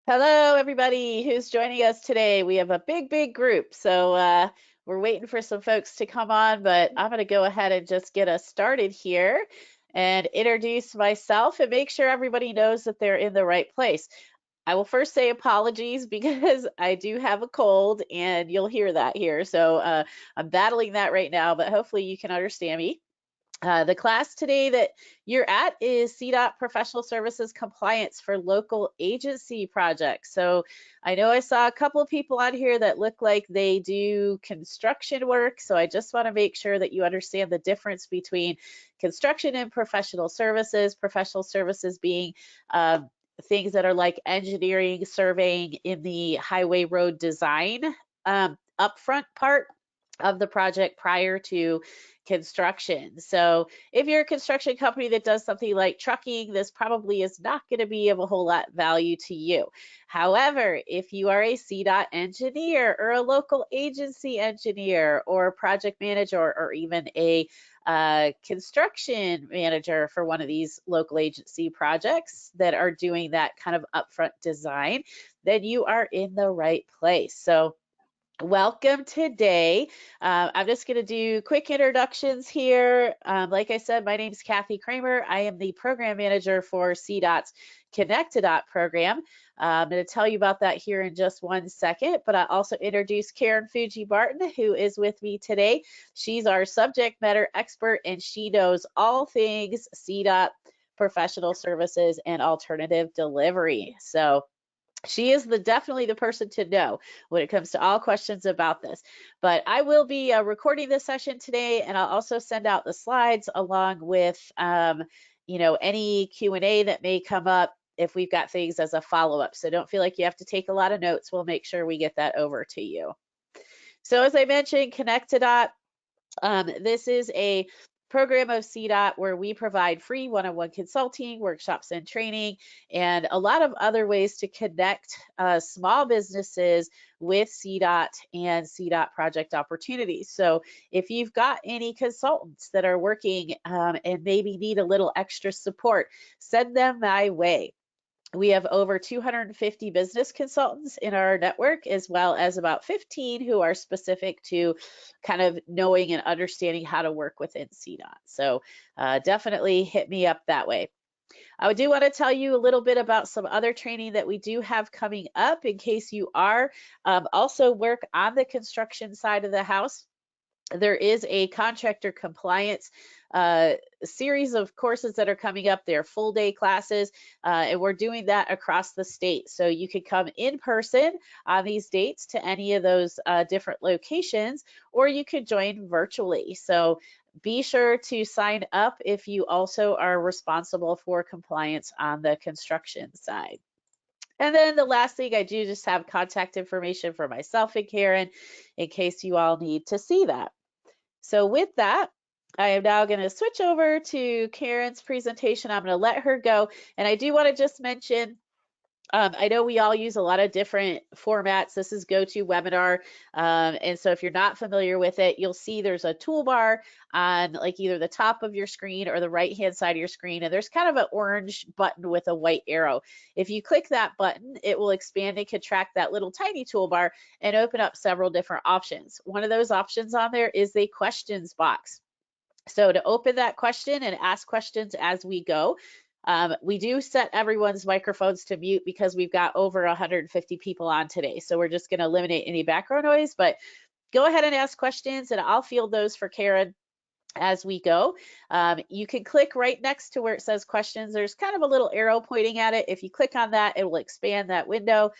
Hello, everybody who's joining us today. We have a big group, so we're waiting for some folks to come on, but I'm going to go ahead and just get us started here and introduce myself and make sure everybody knows that they're in the right place. I will first say apologies because I do have a cold and you'll hear that here. So I'm battling that right now, but hopefully you can understand me. The class today that you're at is CDOT Professional Services Compliance for Local Agency Projects. So I know I saw a couple of people on here that look like they do construction work. So I just want to make sure that you understand the difference between construction and professional services being things that are like engineering, surveying in the highway road design upfront part of the project prior to construction. So if you're a construction company that does something like trucking, this probably is not going to be of a whole lot of value to you. However, if you are a CDOT engineer or a local agency engineer or a project manager or even a construction manager for one of these local agency projects that are doing that kind of upfront design, then you are in the right place. So welcome today. I'm just going to do quick introductions here. Like I said, my name is Kathy Kramer. I am the program manager for CDOT's Connect to Dot program. I'm going to tell you about that here in just one second, but I also introduce Karen Fuji Barton, who is with me today. She's our subject matter expert and she knows all things CDOT professional services and alternative delivery. So she is definitely the person to know when it comes to all questions about this. But I will be recording this session today, and I'll also send out the slides along with, any Q&A that may come up if we've got things as a follow-up. So don't feel like you have to take a lot of notes. We'll make sure we get that over to you. So as I mentioned, Connect to Dot. This is a program of CDOT where we provide free one-on-one consulting, workshops and training, and a lot of other ways to connect small businesses with CDOT and CDOT project opportunities. So if you've got any consultants that are working and maybe need a little extra support, send them my way. We have over 250 business consultants in our network, as well as about 15 who are specific to kind of knowing and understanding how to work within CDOT. So definitely hit me up that way. I do want to tell you a little bit about some other training that we do have coming up in case you are also work on the construction side of the house. There is a contractor compliance series of courses that are coming up. They're full day classes, and we're doing that across the state. So you could come in person on these dates to any of those different locations, or you could join virtually. So be sure to sign up if you also are responsible for compliance on the construction side. And then the last thing, I do just have contact information for myself and Karen in case you all need to see that. So with that, I am now going to switch over to Karen's presentation. I'm going to let her go. And I do want to just mention, I know we all use a lot of different formats. This is GoToWebinar. And so if you're not familiar with it, you'll see there's a toolbar on like either the top of your screen or the right-hand side of your screen. And there's kind of an orange button with a white arrow. If you click that button, it will expand and contract that little tiny toolbar and open up several different options. One of those options on there is the questions box. So to open that question and ask questions as we go, we do set everyone's microphones to mute because we've got over 150 people on today. So we're just going to eliminate any background noise, but go ahead and ask questions and I'll field those for Karen as we go. You can click right next to where it says questions. There's kind of a little arrow pointing at it. If you click on that, it will expand that window.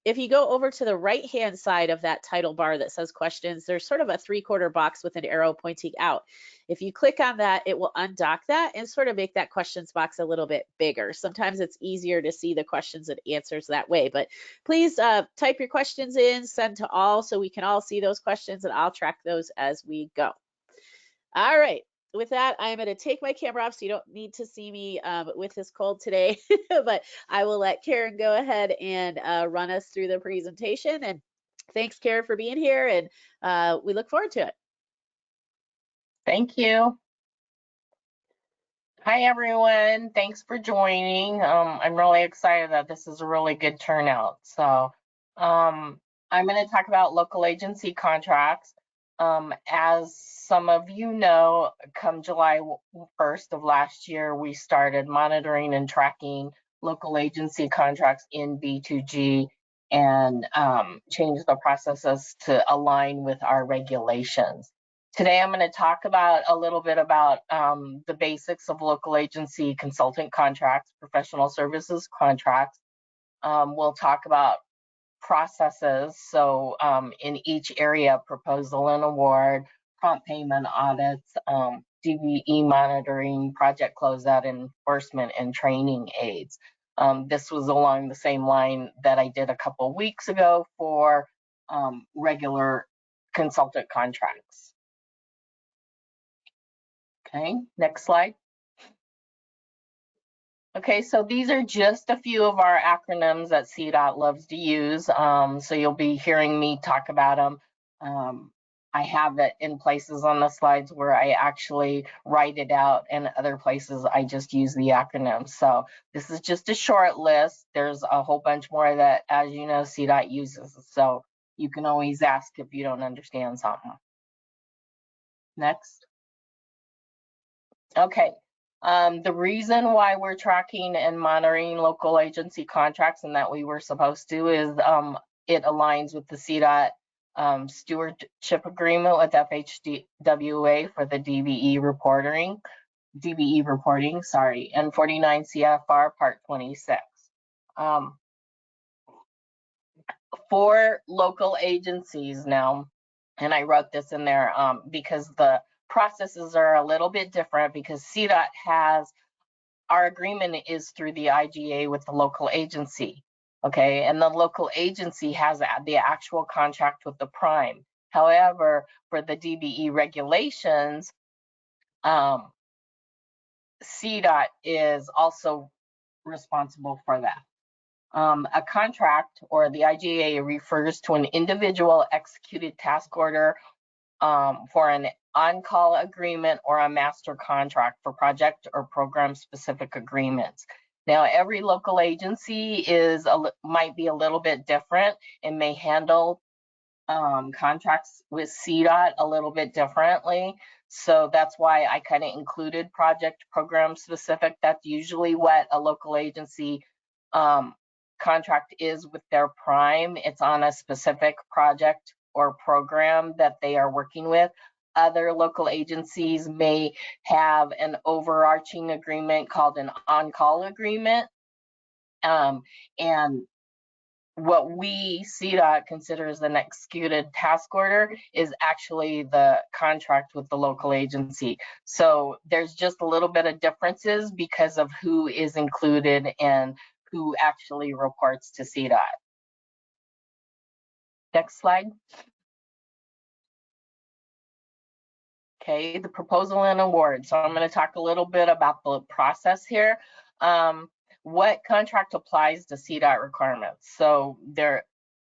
If you go over to the right-hand side of that title bar that says questions, there's sort of a 3/4 box with an arrow pointing out. If you click on that, it will undock that and sort of make that questions box a little bit bigger. Sometimes it's easier to see the questions and answers that way, but please type your questions in, send to all so we can all see those questions and I'll track those as we go. All right. With that, I'm going to take my camera off so you don't need to see me with this cold today, but I will let Karen go ahead and run us through the presentation. And thanks, Karen, for being here, and we look forward to it. Thank you. Hi everyone, thanks for joining. I'm really excited that this is a really good turnout. So I'm going to talk about local agency contracts. As some of you know, come July 1st of last year, we started monitoring and tracking local agency contracts in B2G and changed the processes to align with our regulations. Today, I'm going to talk about a little bit about the basics of local agency consultant contracts, professional services contracts. We'll talk about processes. So in each area, proposal and award, prompt payment audits, DBE monitoring, project closeout, enforcement, and training aids. This was along the same line that I did a couple weeks ago for regular consultant contracts. Okay, next slide. Okay, so these are just a few of our acronyms that CDOT loves to use. So you'll be hearing me talk about them. I have it in places on the slides where I actually write it out, and other places I just use the acronyms. So this is just a short list. There's a whole bunch more that, as you know, CDOT uses. So you can always ask if you don't understand something. Next. Okay. The reason why we're tracking and monitoring local agency contracts and that we were supposed to is it aligns with the CDOT stewardship agreement with FHWA for the DBE reporting, and 49 CFR Part 26. For local agencies now, and I wrote this in there because the processes are a little bit different, because CDOT has, our agreement is through the IGA with the local agency, okay? And the local agency has the actual contract with the prime. However, for the DBE regulations, CDOT is also responsible for that. A contract, or the IGA, refers to an individual executed task order for an on-call agreement or a master contract for project or program specific agreements. Now, every local agency might be a little bit different and may handle contracts with CDOT a little bit differently. So that's why I kind of included project program specific. That's usually what a local agency contract is with their prime. It's on a specific project or program that they are working with. Other local agencies may have an overarching agreement called an on-call agreement. And what we, CDOT, considers an executed task order is actually the contract with the local agency. So there's just a little bit of differences because of who is included and who actually reports to CDOT. Next slide. Okay, the proposal and award. So I'm going to talk a little bit about the process here. What contract applies to CDOT requirements? So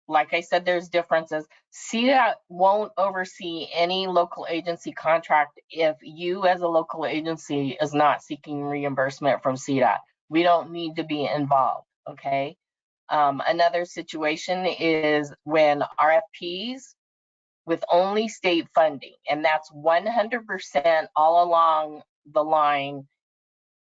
like I said, there's differences. CDOT won't oversee any local agency contract if you as a local agency is not seeking reimbursement from CDOT. We don't need to be involved, okay? Another situation is when RFPs with only state funding, and that's 100% all along the line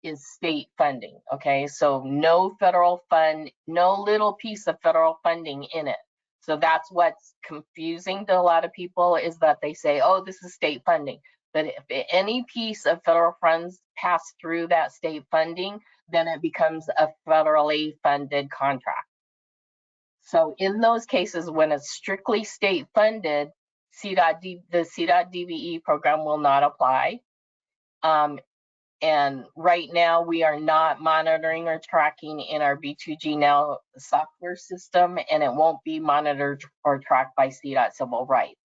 is state funding, okay? So no federal fund, no little piece of federal funding in it. So that's what's confusing to a lot of people, is that they say, oh, this is state funding. But if any piece of federal funds pass through that state funding, then it becomes a federally funded contract. So in those cases, when it's strictly state funded, the CDOT DBE program will not apply. And right now, we are not monitoring or tracking in our B2G Now software system, and it won't be monitored or tracked by CDOT Civil Rights.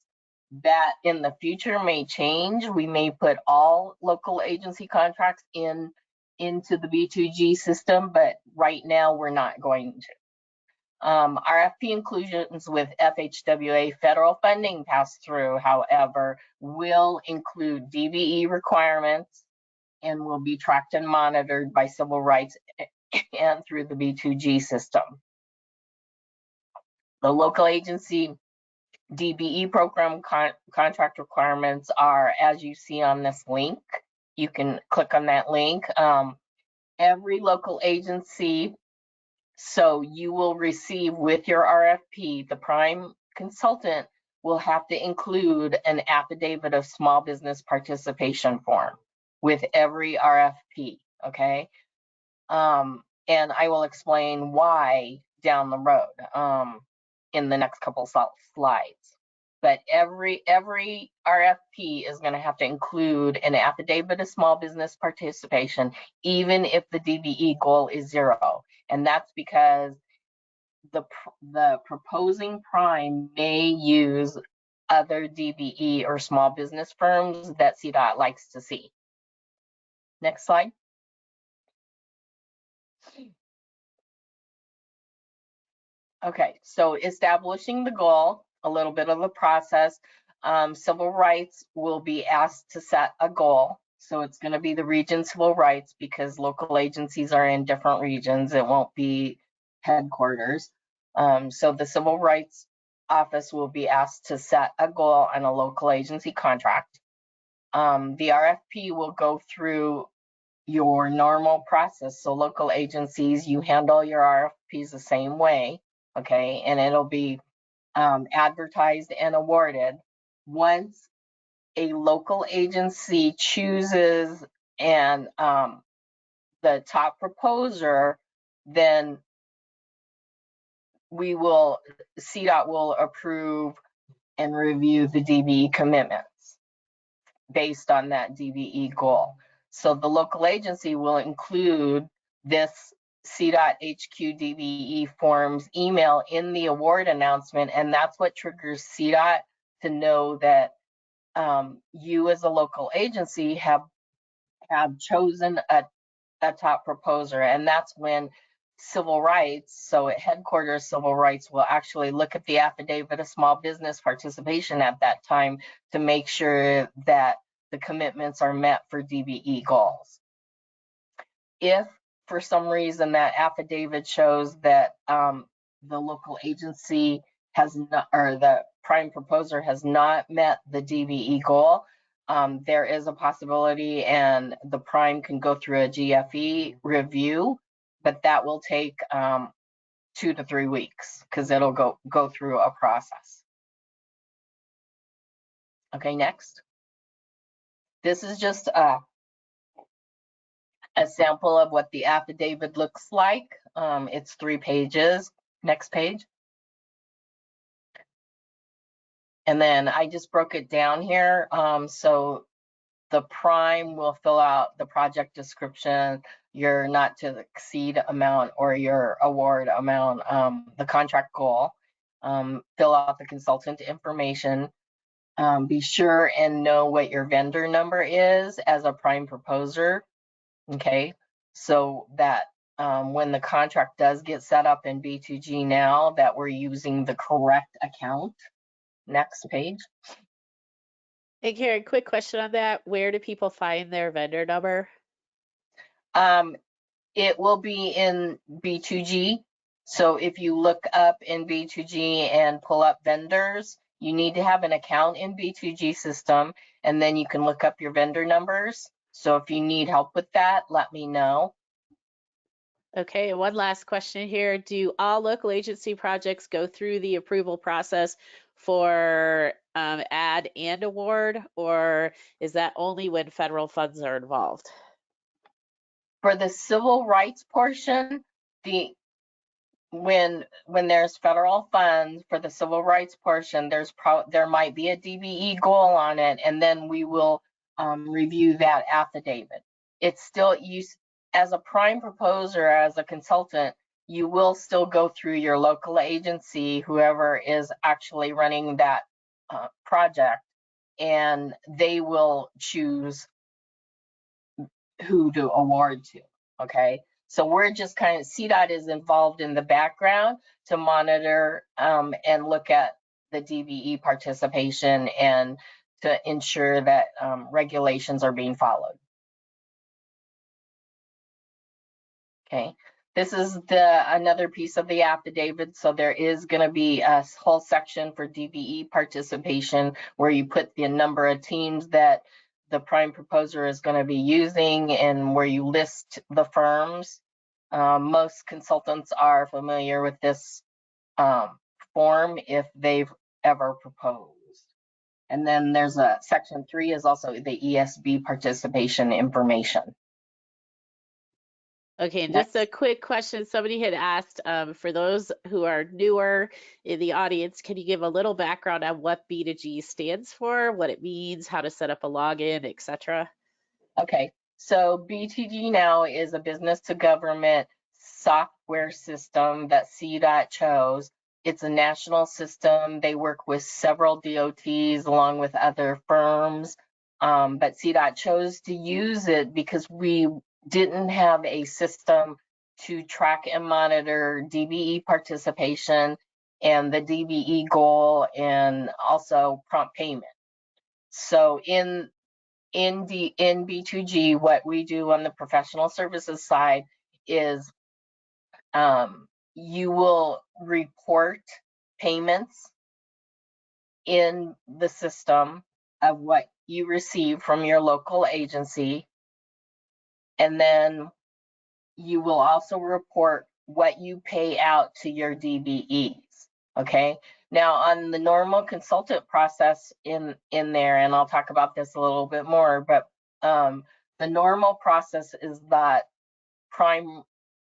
That in the future may change. We may put all local agency contracts into the B2G system, but right now we're not going to. RFP inclusions with FHWA federal funding pass through, however, will include DBE requirements, and will be tracked and monitored by civil rights and through the B2G system. The local agency DBE program contract requirements are, as you see on this link. You can click on that link. Every local agency, so you will receive with your RFP, the prime consultant will have to include an affidavit of small business participation form with every RFP, okay? And I will explain why down the road in the next couple slides. But every RFP is going to have to include an affidavit of small business participation, even if the DBE goal is 0. And that's because the proposing prime may use other DBE or small business firms that CDOT likes to see. Next slide. Okay, so establishing the goal, a little bit of the process. Civil rights will be asked to set a goal. So it's going to be the region civil rights because local agencies are in different regions. It won't be headquarters. So the civil rights office will be asked to set a goal on a local agency contract. The RFP will go through your normal process. So local agencies, you handle your RFPs the same way. Okay, and it'll be advertised and awarded. Once a local agency chooses and the top proposer, then CDOT will approve and review the DBE commitments based on that DBE goal. So the local agency will include this CDOT HQ DBE forms email in the award announcement, and that's what triggers CDOT to know that you as a local agency have chosen a top proposer, and that's when civil rights, so at headquarters, civil rights will actually look at the affidavit of small business participation at that time to make sure that the commitments are met for DBE goals. If for some reason that affidavit shows that the local agency has not, or the prime proposer has not met the DBE goal, there is a possibility and the prime can go through a GFE review, but that will take 2 to 3 weeks because it'll go through a process. Okay, next. This is just a sample of what the affidavit looks like. It's 3 pages. Next page. And then I just broke it down here. So the prime will fill out the project description, your not to exceed amount or your award amount, the contract goal, fill out the consultant information, be sure and know what your vendor number is as a prime proposer, okay? So that when the contract does get set up in B2G now, that we're using the correct account. Next page. Hey, Karen, quick question on that. Where do people find their vendor number? It will be in B2G. So if you look up in B2G and pull up vendors, you need to have an account in B2G system, and then you can look up your vendor numbers. So if you need help with that, let me know. Okay, and one last question here. Do all local agency projects go through the approval process for add and award, or is that only when federal funds are involved? For the civil rights portion, when there's federal funds for the civil rights portion, there might be a DBE goal on it, and then we will review that affidavit. It's still as a prime proposer, as a consultant, you will still go through your local agency, whoever is actually running that project, and they will choose who to award to, okay? So we're just kind of, CDOT is involved in the background to monitor and look at the DBE participation and to ensure that regulations are being followed. Okay, this is another piece of the affidavit. So there is going to be a whole section for DBE participation where you put the number of teams that the prime proposer is going to be using and where you list the firms. Most consultants are familiar with this form if they've ever proposed. And then there's a section 3 is also the ESB participation information. Okay, and Next. just a quick question. Somebody had asked, for those who are newer in the audience, can you give a little background on what B2G stands for, what it means, how to set up a login, etc.? Okay, so BTG now is a business to government software system that CDOT chose. It's a national system. They work with several DOTs along with other firms, but CDOT chose to use it because we didn't have a system to track and monitor DBE participation and the DBE goal and also prompt payment. So in B2G, what we do on the professional services side is you will report payments in the system of what you receive from your local agency. And then you will also report what you pay out to your DBEs. Okay. Now on the normal consultant process in there, and I'll talk about this a little bit more, but the normal process is that prime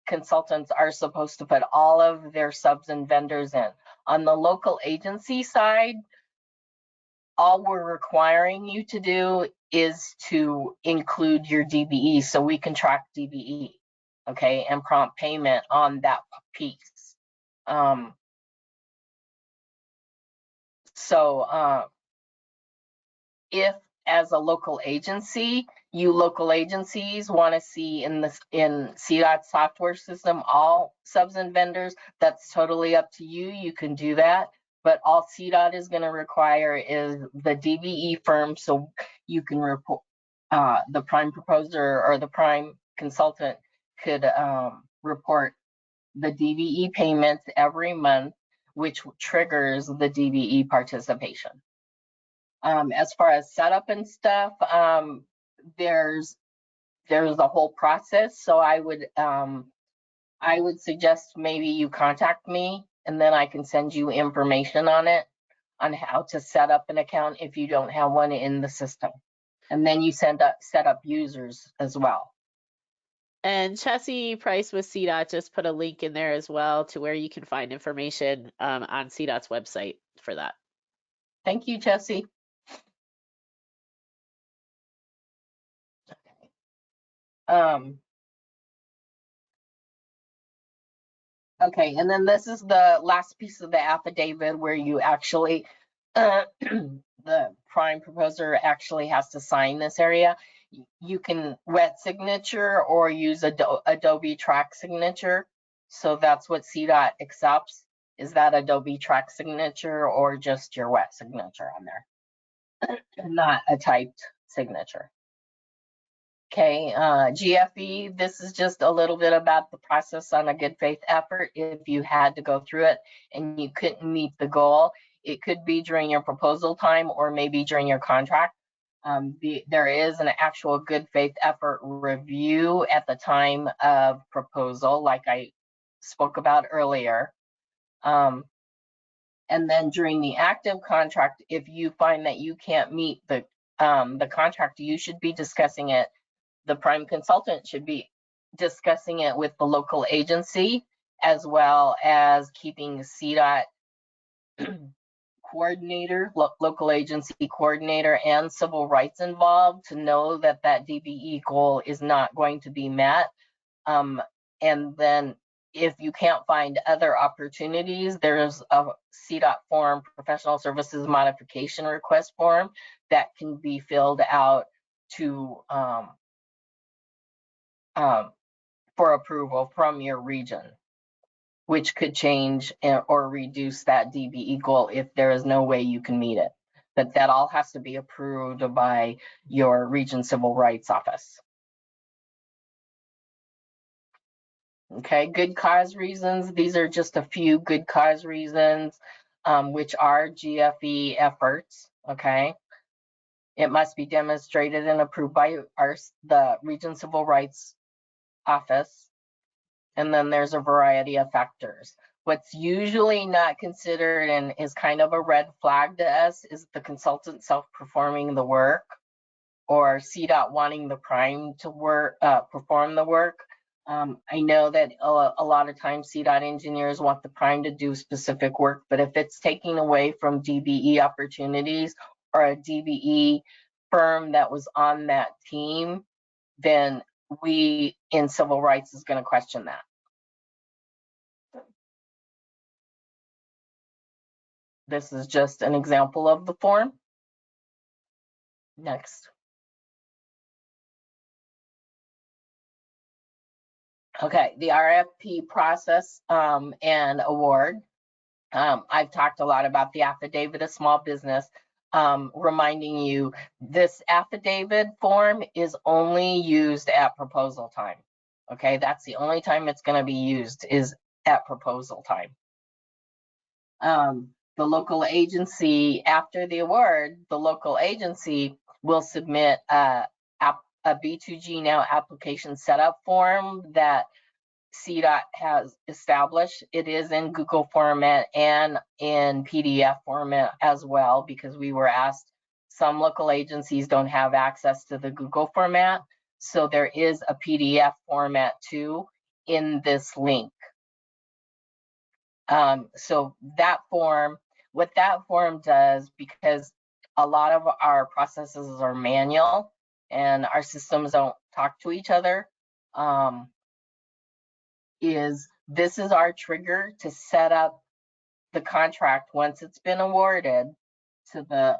consultants are supposed to put all of their subs and vendors in. On the local agency side, all we're requiring you to do is to include your DBE so we can track DBE, okay, and prompt payment on that piece. If as a local agency, you local agencies want to see in CDOT software system all subs and vendors, that's totally up to you. You can do that. But all CDOT is going to require is the DBE firm, so you can report the prime proposer or the prime consultant could report the DBE payments every month, which triggers the DBE participation. As far as setup and stuff, there's a whole process. So I would suggest maybe you contact me and then I can send you information on it, on how to set up an account if you don't have one in the system. And then you set up users as well. And Chessie Price with CDOT just put a link in there as well to where you can find information on CDOT's website for that. Thank you, Chessie. Okay, and then this is the last piece of the affidavit where you actually, the prime proposer actually has to sign this area. You can wet signature or use Adobe Track signature. So that's what CDOT accepts, is that Adobe Track signature or just your wet signature on there, not a typed signature. Okay, GFE, this is just a little bit about the process on a good faith effort. If you had to go through it and you couldn't meet the goal, it could be during your proposal time or maybe during your contract. There is an actual good faith effort review at the time of proposal, like I spoke about earlier. And then during the active contract, if you find that you can't meet the contract, you should be discussing it. The prime consultant should be discussing it with the local agency, as well as keeping CDOT coordinator, local agency coordinator, and civil rights involved to know that that DBE goal is not going to be met. And then if you can't find other opportunities, there's a CDOT form, professional services modification request form, that can be filled out to for approval from your region, which could change or reduce that DBE goal if there is no way you can meet it. But that all has to be approved by your region civil rights office. Okay, good cause reasons. These are just a few good cause reasons, which are GFE efforts. Okay. It must be demonstrated and approved by the Region Civil Rights Office. And then there's a variety of factors. What's usually not considered and is kind of a red flag to us is the consultant self-performing the work, or CDOT wanting the prime to perform the work. I know that a lot of times CDOT engineers want the prime to do specific work, but if it's taking away from DBE opportunities or a DBE firm that was on that team, then we in civil rights is going to question that. This is just an example of the form. Next. Okay, the RFP process and award. I've talked a lot about the affidavit of small business, reminding you this affidavit form is only used at proposal time. Okay, that's the only time it's going to be used is at proposal time. The local agency, after the award, the local agency will submit a B2G Now application setup form that CDOT has established. It is in Google format and in PDF format as well, because we were asked, some local agencies don't have access to the Google format. So there is a PDF format too in this link. So that form, what that form does, because a lot of our processes are manual and our systems don't talk to each other, this is our trigger to set up the contract once it's been awarded to the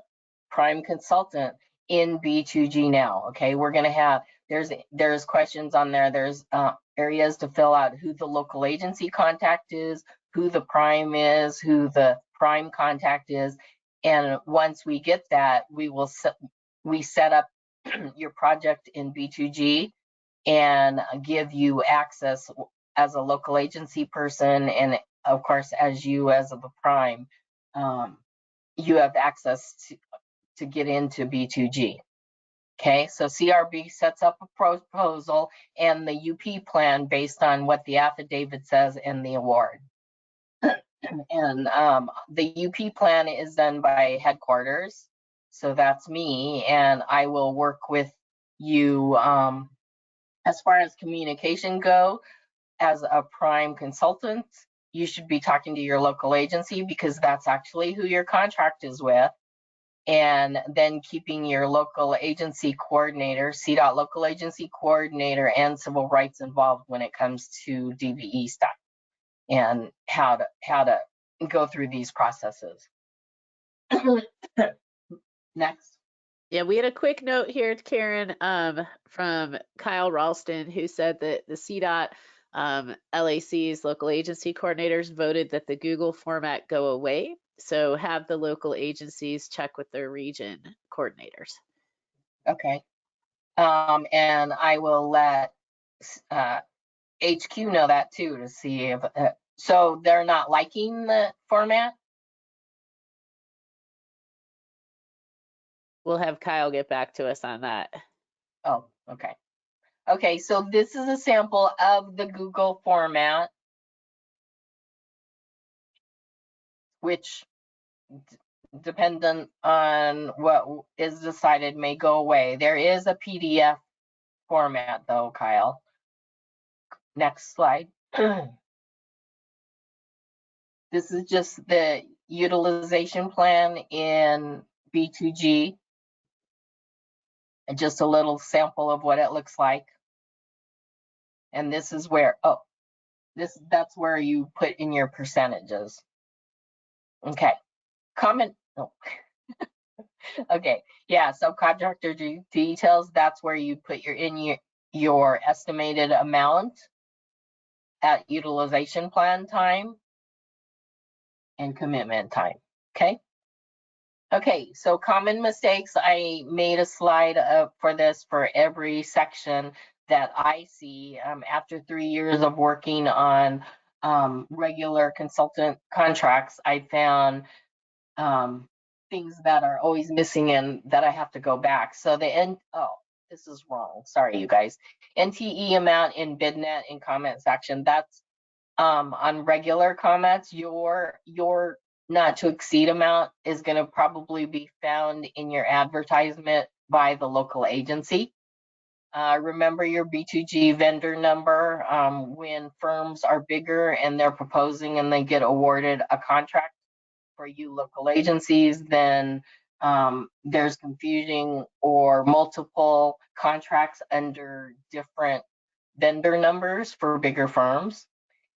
prime consultant in B2G Now. Okay, we're going to have, there's questions on there. There's areas to fill out who the local agency contact is, who the prime is, who the prime contact is. And once we get that, we set up your project in B2G and give you access as a local agency person, and of course, as you as the prime, you have access to get into B2G. Okay, so CRB sets up a proposal and the UP plan based on what the affidavit says in the award. And the UP plan is done by headquarters, so that's me, and I will work with you as far as communication go. As a prime consultant, you should be talking to your local agency, because that's actually who your contract is with. And then keeping your local agency coordinator, CDOT local agency coordinator, and civil rights involved when it comes to DBE stuff and how to go through these processes. Next. Yeah, we had a quick note here, Karen, from Kyle Ralston, who said that the CDOT LAC's local agency coordinators voted that the Google format go away. So have the local agencies check with their region coordinators. Okay. And I will let HQ know that too, to see if, so they're not liking the format? We'll have Kyle get back to us on that. Oh, okay. Okay, so this is a sample of the Google format, which, dependent on what is decided, may go away. There is a PDF format though, Kyle. Next slide. This is just the utilization plan in B2G. And just a little sample of what it looks like. And this is where, that's where you put in your percentages. Okay, comment. Oh. Okay, yeah, so contractor details, that's where you put your estimated amount at utilization plan time and commitment time. Okay. Okay, so common mistakes. I made a slide for this for every section. that I see after 3 years of working on regular consultant contracts. I found things that are always missing and that I have to go back. So this is wrong. Sorry, you guys. NTE amount in BidNet in comment section. That's on regular comments. Your not to exceed amount is going to probably be found in your advertisement by the local agency. Remember your B2G vendor number. When firms are bigger and they're proposing and they get awarded a contract for you local agencies, then there's confusion or multiple contracts under different vendor numbers for bigger firms.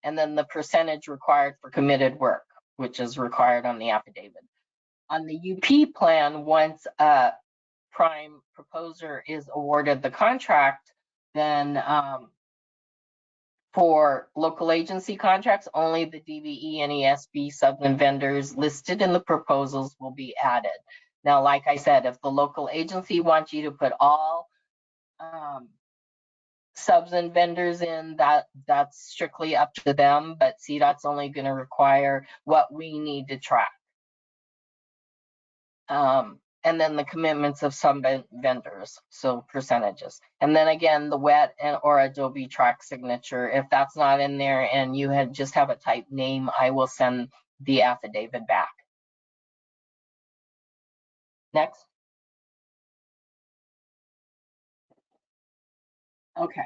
And then the percentage required for committed work, which is required on the affidavit. On the UP plan, once a prime proposer is awarded the contract, then for local agency contracts, only the DBE and ESB subs vendors listed in the proposals will be added. Now, like I said, if the local agency wants you to put all subs and vendors in, that's strictly up to them, but CDOT's only going to require what we need to track. And then the commitments of some vendors, so percentages. And then again, the wet or Adobe track signature. If that's not in there and you just have a type name, I will send the affidavit back. Next. Okay.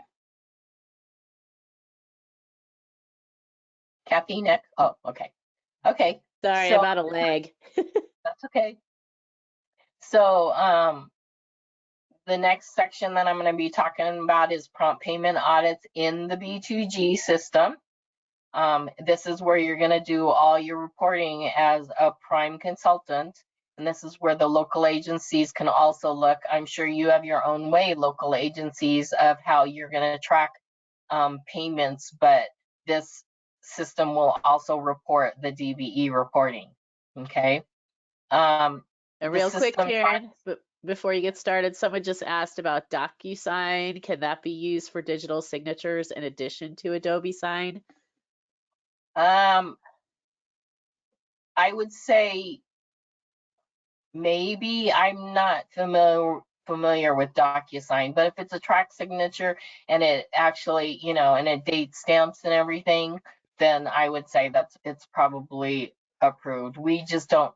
Kathy, next. Oh, okay. Okay. Sorry, so, I'm out of lag. That's okay. So the next section that I'm going to be talking about is prompt payment audits in the B2G system. This is where you're going to do all your reporting as a prime consultant. And this is where the local agencies can also look. I'm sure you have your own way, local agencies, of how you're going to track payments, but this system will also report the DBE reporting. Okay. And real quick, Karen, but before you get started, someone just asked about DocuSign. Can that be used for digital signatures in addition to Adobe Sign? I would say maybe. I'm not familiar with DocuSign, but if it's a track signature and it actually, and it date stamps and everything, then I would say it's probably approved. We just don't.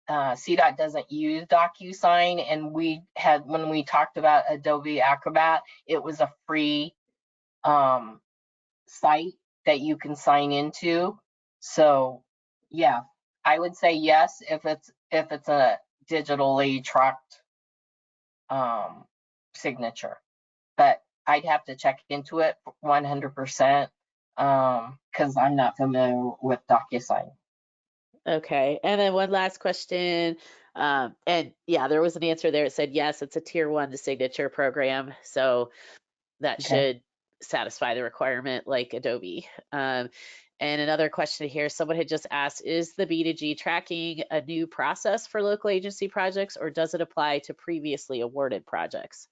CDOT doesn't use DocuSign, and when we talked about Adobe Acrobat, it was a free site that you can sign into. So yeah, I would say yes if it's a digitally tracked signature, but I'd have to check into it 100% because I'm not familiar with DocuSign. Okay, and then one last question. And yeah, there was an answer there. It said yes, it's a tier 1 signature program, so that should satisfy the requirement like Adobe. And another question here, someone had just asked, is the B2G tracking a new process for local agency projects, or does it apply to previously awarded projects?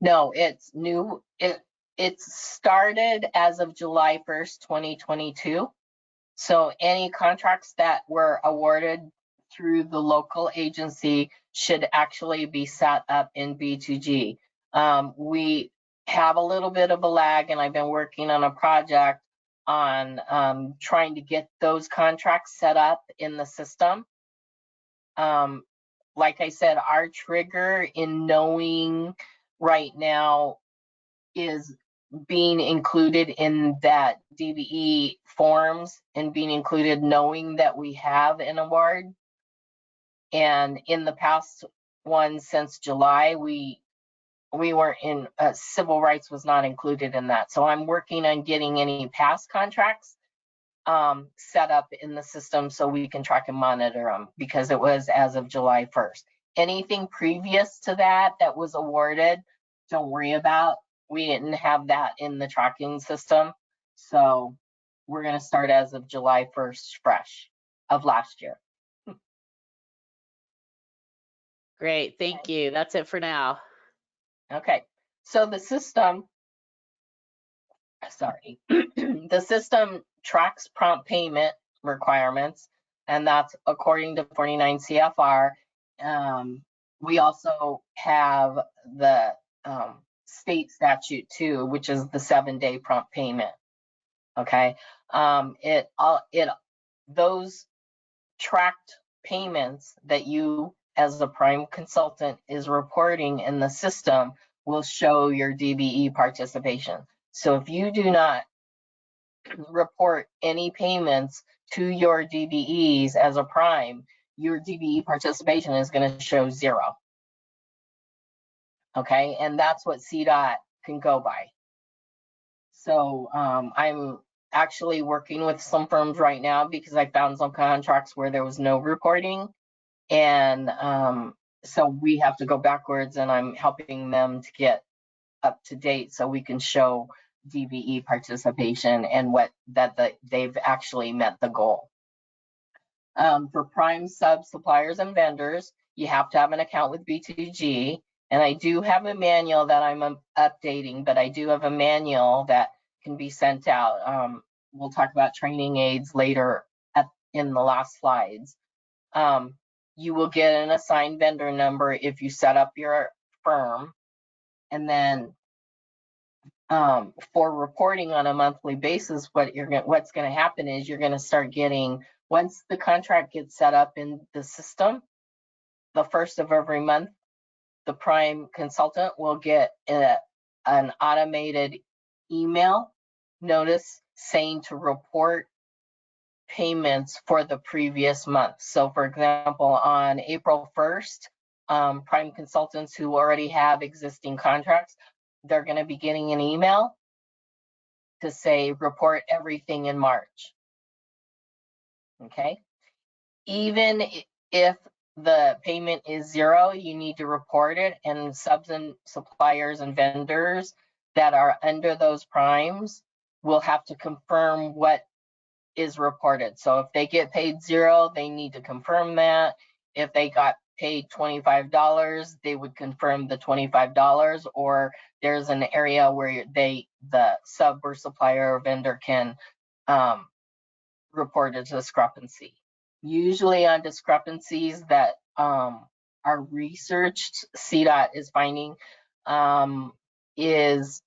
No, it's new. It started as of July 1st, 2022. So any contracts that were awarded through the local agency should actually be set up in B2G. We have a little bit of a lag, and I've been working on a project on trying to get those contracts set up in the system. Like I said, our trigger in knowing right now is being included in that DBE forms and being included knowing that we have an award. And in the past one since July, we weren't in, civil rights was not included in that. So I'm working on getting any past contracts set up in the system so we can track and monitor them, because it was as of July 1st. Anything previous to that that was awarded, don't worry about. We didn't have that in the tracking system. So we're going to start as of July 1st, fresh of last year. Great, thank you. That's it for now. Okay. So the system, sorry, the system tracks prompt payment requirements, and that's according to 49 CFR. We also have the state statute too, which is the 7-day prompt payment. Okay, those tracked payments that you as a prime consultant is reporting in the system will show your DBE participation. So if you do not report any payments to your DBEs as a prime, your DBE participation is going to show 0. Okay, and that's what CDOT can go by. So I'm actually working with some firms right now because I found some contracts where there was no reporting. And so we have to go backwards, and I'm helping them to get up to date so we can show DBE participation and they've actually met the goal. For prime sub suppliers and vendors, you have to have an account with B2G. And I do have a manual that I'm updating, but I do have a manual that can be sent out. We'll talk about training aids later in the last slides. You will get an assigned vendor number if you set up your firm. And then for reporting on a monthly basis, what's going to happen is you're going to start getting, once the contract gets set up in the system, the first of every month, the prime consultant will get an automated email notice saying to report payments for the previous month. So for example, on April 1st, prime consultants who already have existing contracts, they're going to be getting an email to say report everything in March. Okay, even if the payment is 0, you need to report it, and subs and suppliers and vendors that are under those primes will have to confirm what is reported. So if they get paid 0, they need to confirm that. If they got paid $25, they would confirm the $25, or there's an area where the sub or supplier or vendor can report a discrepancy. Usually on discrepancies that are researched, CDOT is finding is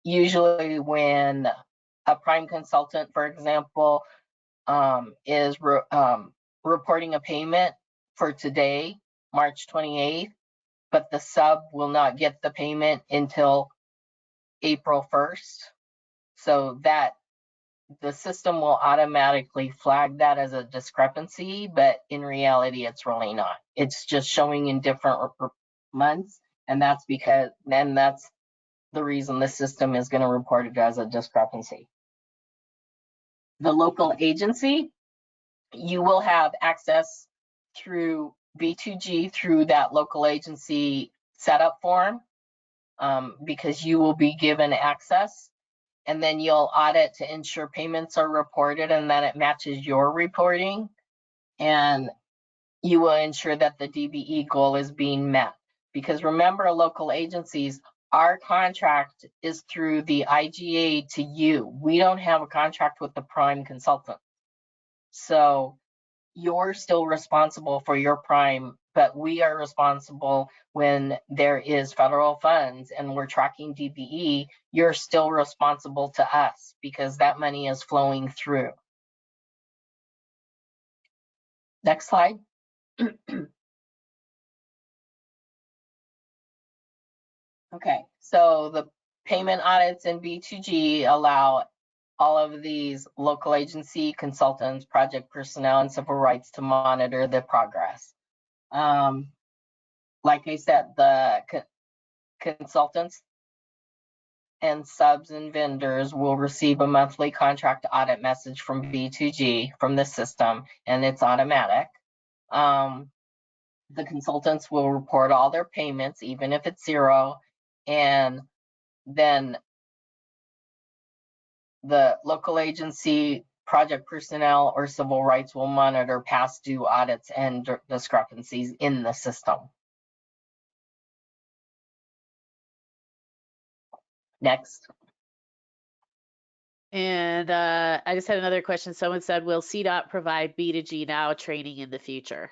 usually when a prime consultant, for example, is reporting a payment for today, March 28th, but the sub will not get the payment until April 1st. So that the system will automatically flag that as a discrepancy, but in reality, it's really not. It's just showing in different months, and that's the reason the system is going to report it as a discrepancy. The local agency, you will have access through B2G through that local agency setup form because you will be given access, and then you'll audit to ensure payments are reported and that it matches your reporting, and you will ensure that the DBE goal is being met. Because remember, local agencies, our contract is through the IGA to you. We don't have a contract with the prime consultant. So you're still responsible for your prime, but we are responsible when there is federal funds and we're tracking DBE. You're still responsible to us because that money is flowing through. Next slide. Okay, so the payment audits in B2G allow all of these local agency consultants, project personnel, and civil rights to monitor the progress. Like I said, the consultants and subs and vendors will receive a monthly contract audit message from B2G from the system, and it's automatic. The consultants will report all their payments, even if it's 0, and then the local agency, project personnel, or civil rights will monitor past due audits and discrepancies in the system. Next. And I just had another question. Someone said, will CDOT provide B2G Now training in the future?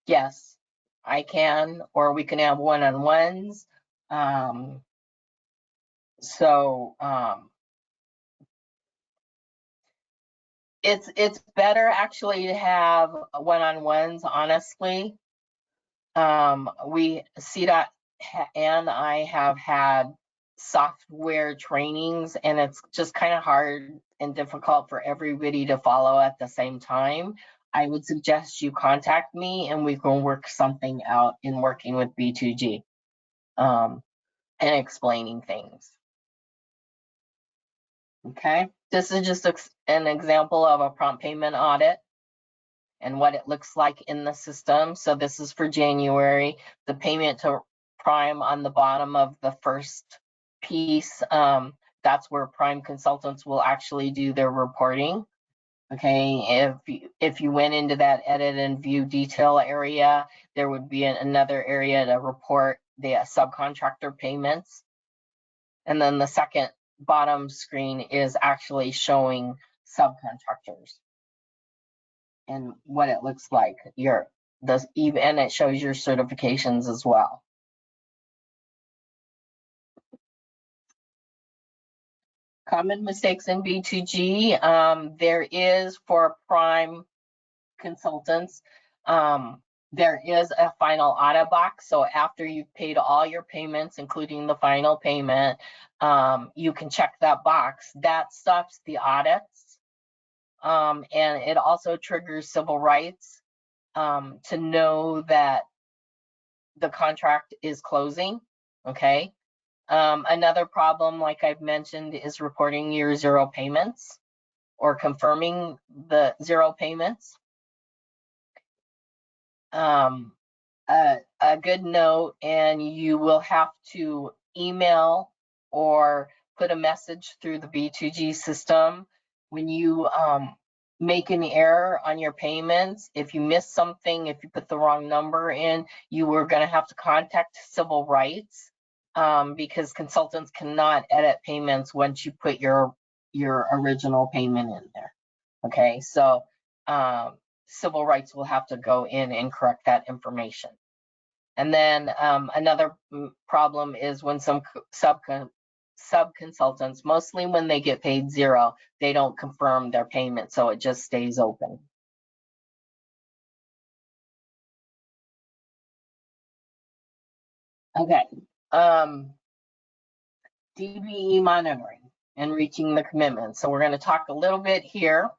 Yes, I can, or we can have one-on-ones. It's better actually to have one-on-ones, honestly. CDOT and I have had software trainings, and it's just kind of hard and difficult for everybody to follow at the same time. I would suggest you contact me and we can work something out in working with B2G and explaining things. Okay, this is just an example of a prompt payment audit and what it looks like in the system. So this is for January. The payment to Prime on the bottom of the first piece, that's where Prime consultants will actually do their reporting. Okay, if you went into that edit and view detail area, there would be another area to report the subcontractor payments. And then the second bottom screen is actually showing subcontractors and what it looks like. And it shows your certifications as well. Common mistakes in B2G, there is for Prime consultants, there is a final audit box. So after you've paid all your payments, including the final payment, you can check that box. That stops the audits. And it also triggers civil rights to know that the contract is closing. Okay. Another problem, like I've mentioned, is reporting your zero payments or confirming the zero payments. A good note, and you will have to email or put a message through the B2G system when you make an error on your payments. If you miss something, if you put the wrong number in, you are going to have to contact civil rights because consultants cannot edit payments once you put your original payment in there. Okay, so civil rights will have to go in and correct that information. And then another problem is when some sub-consultants, mostly when they get paid zero, they don't confirm their payment, so it just stays open. Okay, DBE monitoring and reaching the commitment. So we're going to talk a little bit here.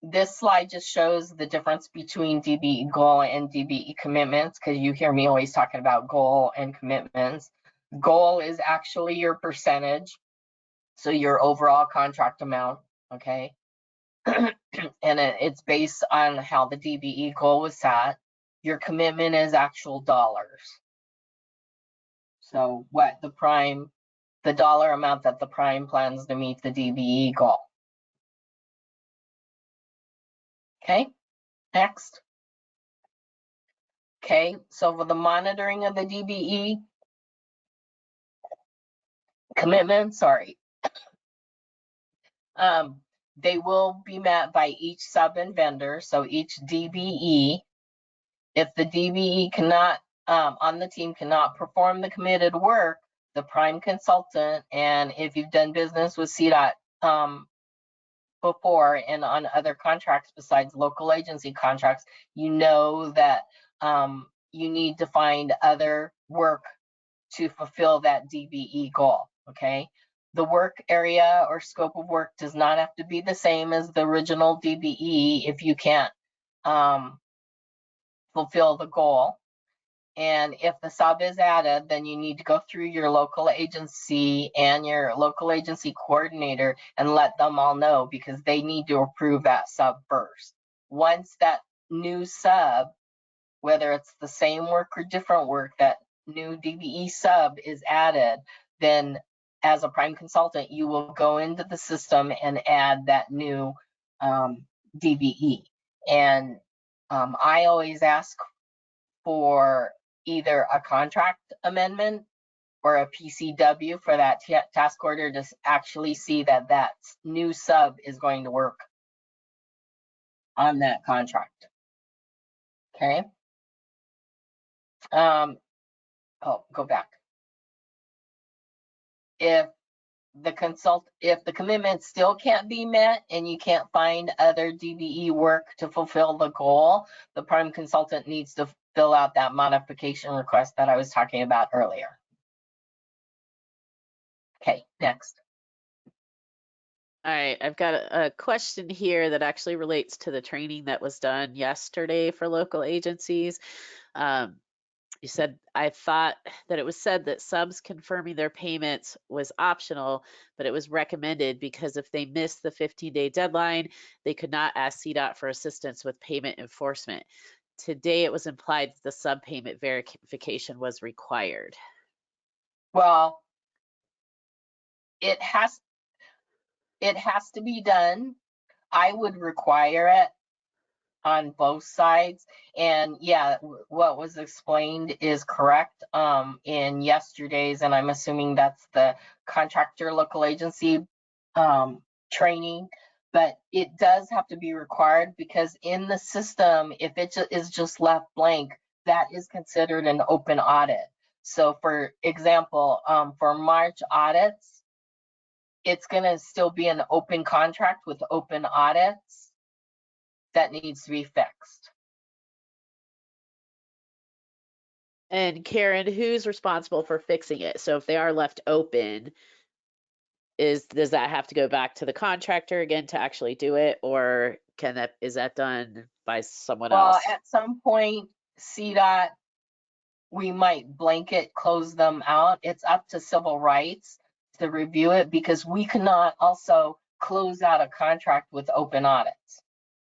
This slide just shows the difference between DBE goal and DBE commitments, because you hear me always talking about goal and commitments. Goal is actually your percentage, so your overall contract amount, okay? And it's based on how the DBE goal was set. Your commitment is actual dollars. So what the dollar amount that the Prime plans to meet the DBE goal. Okay, next. Okay, so for the monitoring of the DBE commitments, they will be met by each sub and vendor, so each DBE. If the DBE cannot, on the team cannot perform the committed work, the Prime consultant, and if you've done business with CDOT before and on other contracts besides local agency contracts, you know that you need to find other work to fulfill that DBE goal, okay? The work area or scope of work does not have to be the same as the original DBE if you can't fulfill the goal. And if the sub is added, then you need to go through your local agency and your local agency coordinator and let them all know, because they need to approve that sub first. Once that new sub, whether it's the same work or different work, that new DBE sub is added, then as a Prime consultant, you will go into the system and add that new DBE. And I always ask for either a contract amendment or a PCW for that task order to actually see that that new sub is going to work on that contract. Okay. Oh, go back. If the commitment still can't be met and you can't find other DBE work to fulfill the goal, the prime consultant needs to fill out that modification request that I was talking about earlier. Okay, next. All right, I've got a question here that actually relates to the training that was done yesterday for local agencies. You said, I thought that it was said that subs confirming their payments was optional, but it was recommended because if they missed the 15-day deadline, they could not ask CDOT for assistance with payment enforcement. Today, it was implied that the sub payment verification was required. Well, it has to be done. I would require it on both sides. And yeah, what was explained is correct in yesterday's, and I'm assuming that's the contractor local agency training, but it does have to be required because in the system, if it is just left blank, that is considered an open audit. So for example, for March audits, it's gonna still be an open contract with open audits that needs to be fixed. And Karen, who's responsible for fixing it? So if they are left open, does that have to go back to the contractor again to actually do it, or is that done by someone else? At some point, CDOT, we might blanket close them out. It's up to civil rights to review it because we cannot also close out a contract with open audits.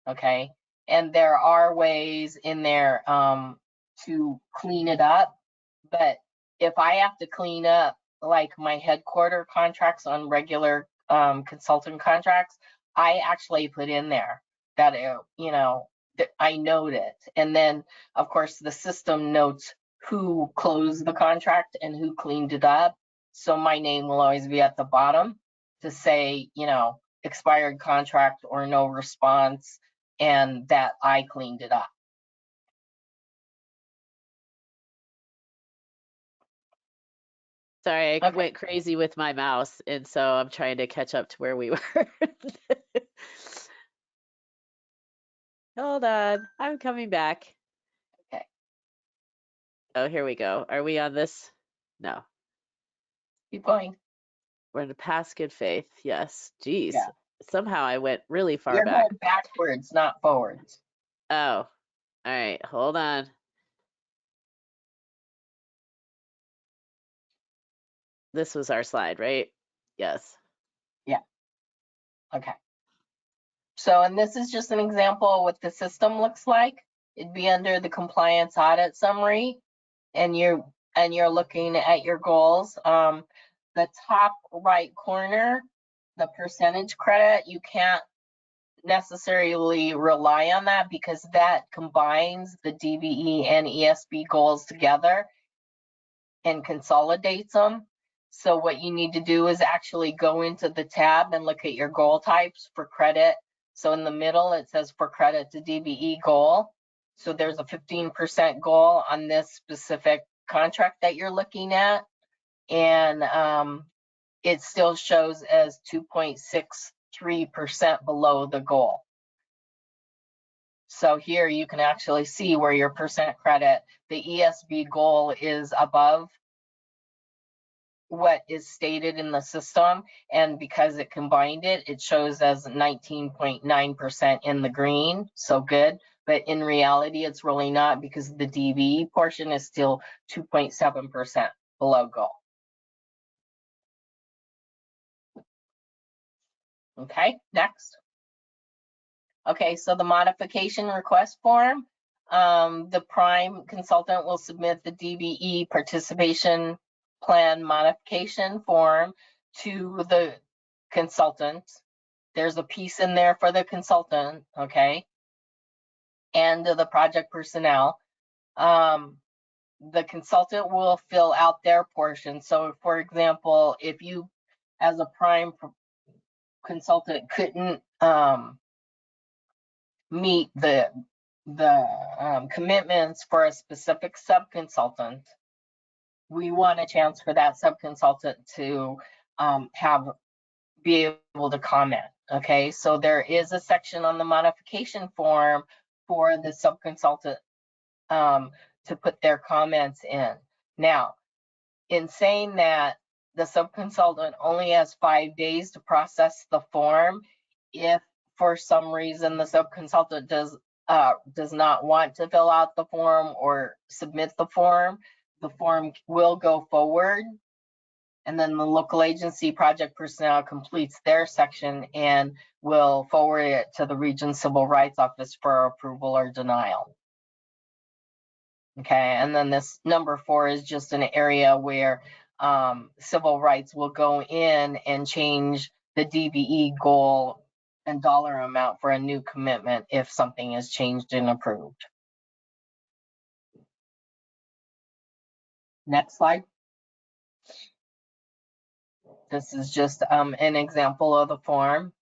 Okay, and there are ways in there to clean it up, but if I have to clean up like my headquarter contracts on regular consultant contracts, I actually put in there that that I note it, and then of course the system notes who closed the contract and who cleaned it up, so my name will always be at the bottom to say expired contract or no response, and that I cleaned it up. Sorry, I went crazy with my mouse, and so I'm trying to catch up to where we were. Hold on, I'm coming back. Okay. Oh, here we go. Are we on this? No. Keep going. We're in the past good faith. Yes. Geez. Yeah. Somehow I went really far You're back. going backwards, not forwards. Oh, all right. Hold on. This was our slide, right? Yes. Yeah. Okay. So, and this is just an example of what the system looks like. It'd be under the compliance audit summary, and you're looking at your goals. The top right corner, the percentage credit, you can't necessarily rely on that because that combines the DBE and ESB goals together and consolidates them. So what you need to do is actually go into the tab and look at your goal types for credit. So in the middle, it says for credit to DBE goal. So there's a 15% goal on this specific contract that you're looking at. And it still shows as 2.63% below the goal. So here you can actually see where your percent credit, the ESB goal is above what is stated in the system, and because it combined it, it shows as 19.9% in the green, so good. But in reality, it's really not because the DBE portion is still 2.7% below goal. Okay, next. Okay, so the modification request form, the prime consultant will submit the DBE participation plan modification form to the consultant. There's a piece in there for the consultant, okay, and the project personnel. the consultant will fill out their portion. So for example, if you as a prime consultant couldn't meet the commitments for a specific subconsultant, we want a chance for that subconsultant to be able to comment. Okay, so there is a section on the modification form for the subconsultant to put their comments in. Now, in saying that, the subconsultant only has 5 days to process the form. If for some reason the subconsultant does not want to fill out the form or submit the form will go forward, and then the local agency project personnel completes their section and will forward it to the Region Civil Rights Office for approval or denial. Okay, and then this number 4 is just an area where civil rights will go in and change the DBE goal and dollar amount for a new commitment if something is changed and approved. Next slide. This is just an example of the form.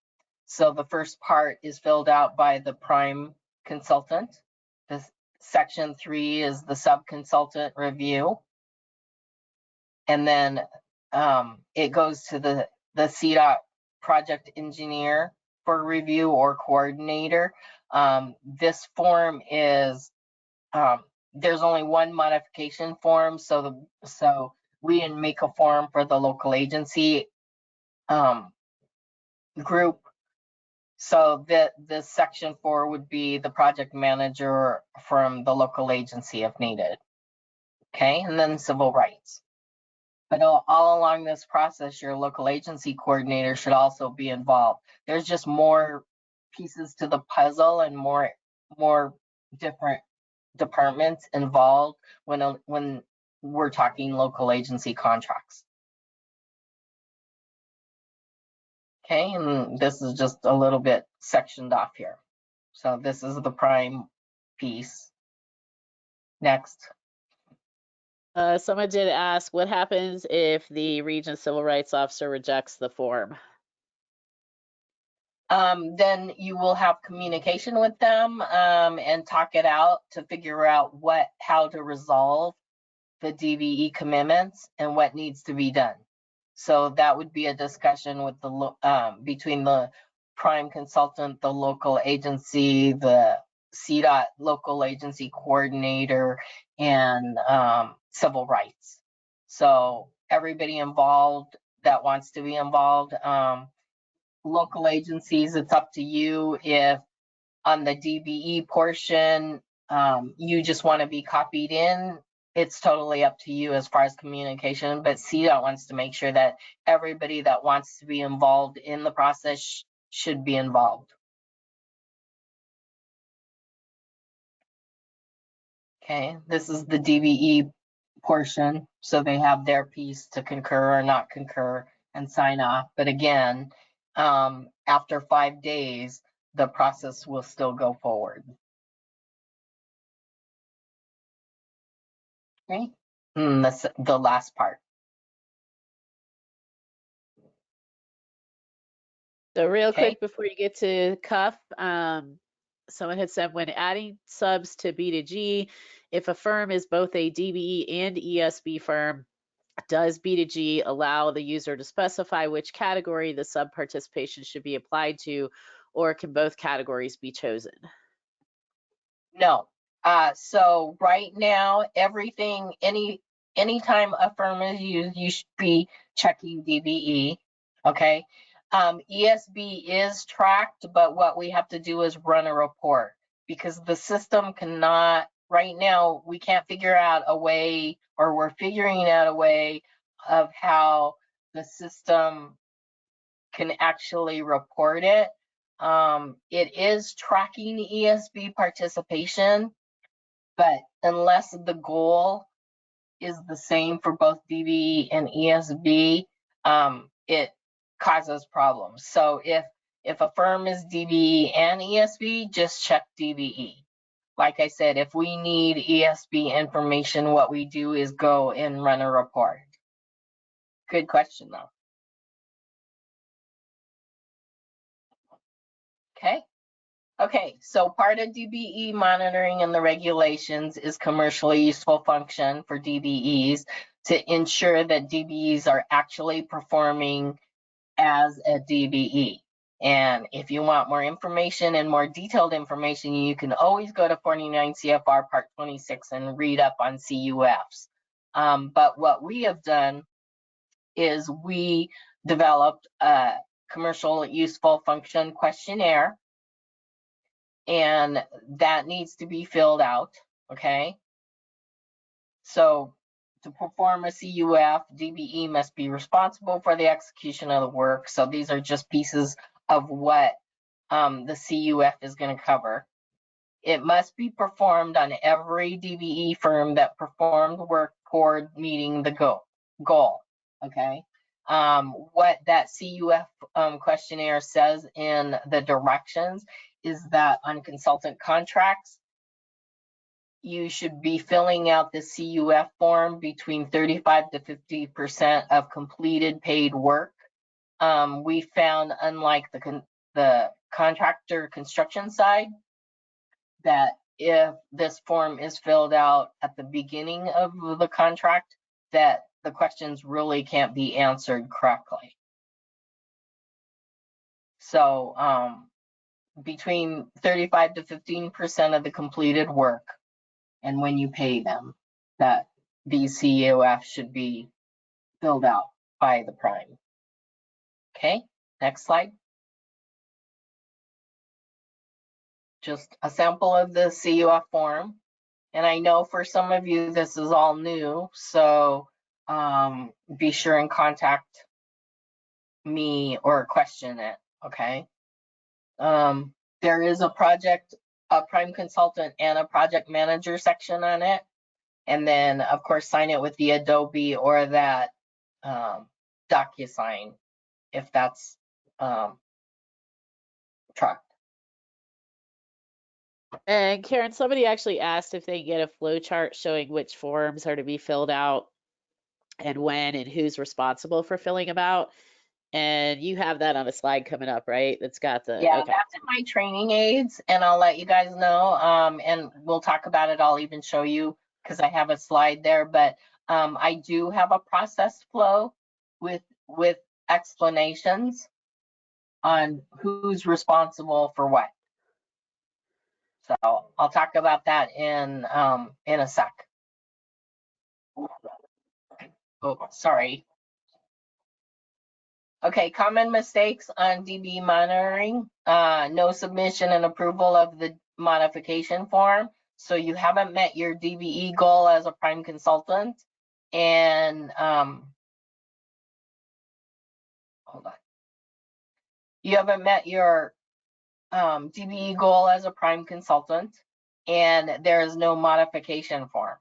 So the first part is filled out by the prime consultant. This section 3 is the sub-consultant review. And then it goes to the CDOT project engineer for review or coordinator. This form is, there's only one modification form, so we make a form for the local agency group. So this section 4 would be the project manager from the local agency if needed. Okay, and then civil rights. But all along this process, your local agency coordinator should also be involved. There's just more pieces to the puzzle and more different departments involved when we're talking local agency contracts. Okay, and this is just a little bit sectioned off here. So this is the prime piece. Next. Someone did ask, what happens if the region civil rights officer rejects the form? Then you will have communication with them and talk it out to figure out how to resolve the DBE commitments and what needs to be done. So that would be a discussion with between the prime consultant, the local agency, the CDOT local agency coordinator, and civil rights. So everybody involved that wants to be involved. Local agencies, it's up to you if on the DBE portion you just want to be copied in. It's totally up to you as far as communication, but CDOT wants to make sure that everybody that wants to be involved in the process should be involved. Okay, this is the DBE portion, so they have their piece to concur or not concur and sign off. But again, after 5 days, the process will still go forward. Okay, and that's the last part. So real quick before you get to CUF, someone had said when adding subs to B2G, if a firm is both a DBE and ESB firm, does B2G allow the user to specify which category the sub participation should be applied to, or can both categories be chosen? No. So right now, everything, anytime a firm is used, you should be checking DBE. Okay. ESB is tracked, but what we have to do is run a report because the system cannot, right now, we can't figure out a way, or we're figuring out a way of how the system can actually report it. It is tracking ESB participation, but unless the goal is the same for both DBE and ESB, it causes problems. So if a firm is DBE and ESB, just check DBE. like I said, if we need ESB information, what we do is go and run a report. Good question, though. Okay, so part of DBE monitoring and the regulations is commercially useful function for DBEs to ensure that DBEs are actually performing as a DBE. And if you want more information and more detailed information, you can always go to 49 CFR Part 26 and read up on CUFs. But what we have done is we developed a commercial useful function questionnaire, and that needs to be filled out, okay? So to perform a CUF, DBE must be responsible for the execution of the work. So these are just pieces of what the CUF is going to cover. It must be performed on every DBE firm that performed work toward meeting the goal, okay? What that CUF questionnaire says in the directions is that on consultant contracts, you should be filling out the CUF form between 35 to 50% of completed paid work. We found, unlike the contractor construction side, that if this form is filled out at the beginning of the contract, that the questions really can't be answered correctly. So between 35 to 15% of the completed work, and when you pay them, that these CUFs should be filled out by the prime. Okay, next slide. Just a sample of the CUF form. And I know for some of you, this is all new, so be sure and contact me or question it, okay? There is a prime consultant and a project manager section on it. And then, of course, sign it with the Adobe or that DocuSign if that's trucked. And Karen, somebody actually asked if they can get a flow chart showing which forms are to be filled out and when and who's responsible for filling them out. And you have that on a slide coming up, right? That's got the, Yeah, okay. that's in my training aids, and I'll let you guys know. And we'll talk about it. I'll even show you because I have a slide there. But I do have a process flow with explanations on who's responsible for what. So I'll talk about that in a sec. Oh, sorry. Okay, common mistakes on DBE monitoring. No submission and approval of the modification form. So you haven't met your DBE goal as a prime consultant. And hold on. You haven't met your DBE goal as a prime consultant, and there is no modification form.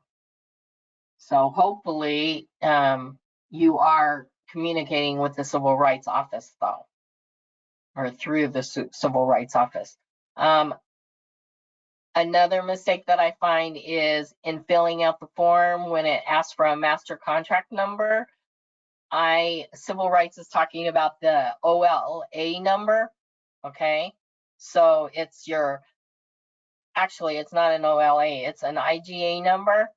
So hopefully you are communicating with the Civil Rights Office though, or through the Civil Rights Office. Another mistake that I find is in filling out the form when it asks for a master contract number. Civil Rights is talking about the OLA number, okay? So it's actually it's not an OLA, it's an IGA number,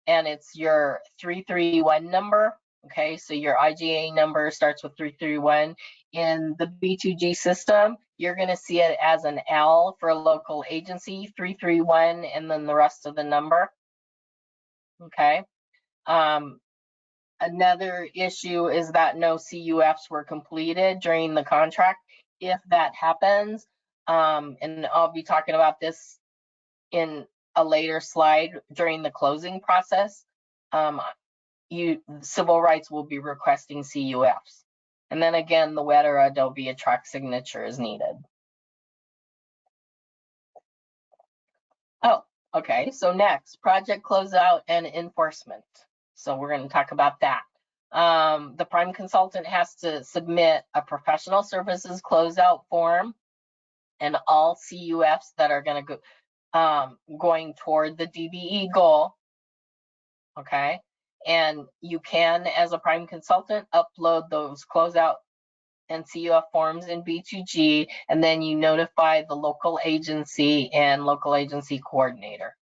and it's your 331 number. Okay, so your IGA number starts with 331. In the B2G system, you're going to see it as an L for a local agency, 331, and then the rest of the number. Okay. Another issue is that no CUFs were completed during the contract. If that happens, and I'll be talking about this in a later slide during the closing process, Civil Rights will be requesting CUFs. And then again, the wet or Adobe Attract signature is needed. Oh, okay, so next, project closeout and enforcement. So we're going to talk about that. The prime consultant has to submit a professional services closeout form, and all CUFs that are going to going toward the DBE goal, okay? And you can, as a prime consultant, upload those closeout and CUF forms in B2G, and then you notify the local agency and local agency coordinator.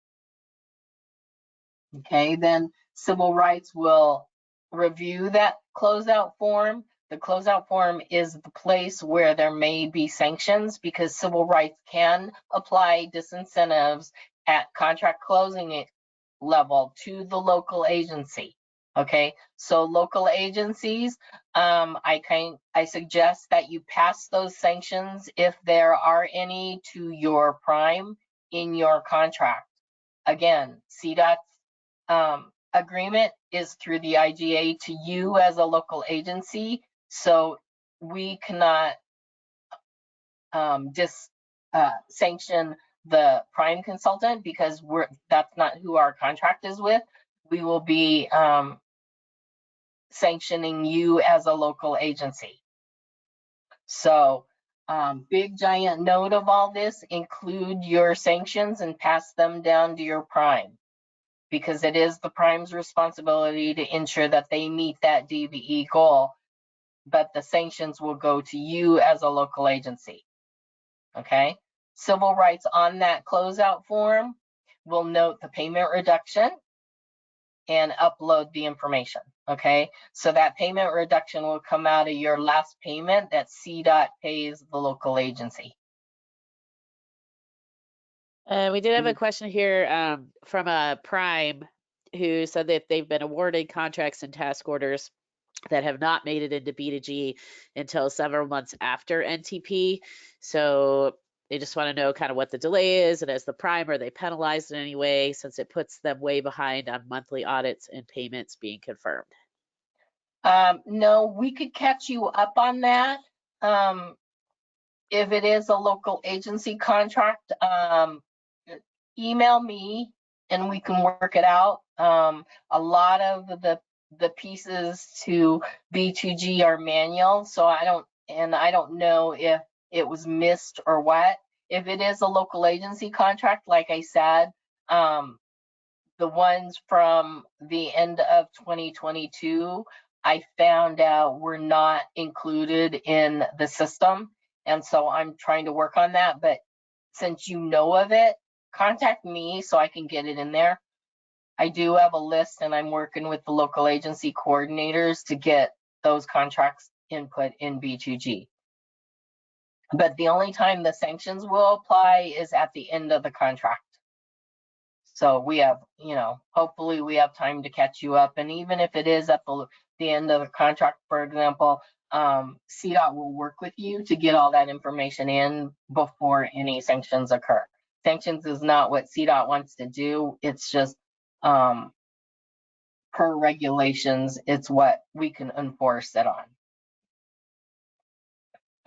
Okay, then civil rights will review that closeout form. The closeout form is the place where there may be sanctions, because civil rights can apply disincentives at contract closing level to the local agency. Okay, so local agencies, I suggest that you pass those sanctions, if there are any, to your prime in your contract. Again, CDOT's agreement is through the IGA to you as a local agency, so we cannot sanction the prime consultant, because that's not who our contract is with. We will be sanctioning you as a local agency. So big giant note of all this: include your sanctions and pass them down to your prime, because it is the prime's responsibility to ensure that they meet that DBE goal, but the sanctions will go to you as a local agency. Okay, civil rights on that closeout form will note the payment reduction and upload the information. Okay, so that payment reduction will come out of your last payment that CDOT pays the local agency. We did have a question here from a prime who said that they've been awarded contracts and task orders that have not made it into B2G until several months after NTP. So they just want to know kind of what the delay is, and as the prime, are they penalized in any way, since it puts them way behind on monthly audits and payments being confirmed? No, we could catch you up on that. If it is a local agency contract, email me and we can work it out. A lot of the pieces to B2G are manual, so I don't know if it was missed or what. If it is a local agency contract, like I said, the ones from the end of 2022, I found out were not included in the system. And so I'm trying to work on that. But since you know of it, contact me so I can get it in there. I do have a list, and I'm working with the local agency coordinators to get those contracts input in B2G. But the only time the sanctions will apply is at the end of the contract. So we have, hopefully we have time to catch you up. And even if it is at the end of the contract, for example, CDOT will work with you to get all that information in before any sanctions occur. Sanctions is not what CDOT wants to do. It's just per regulations, it's what we can enforce it on.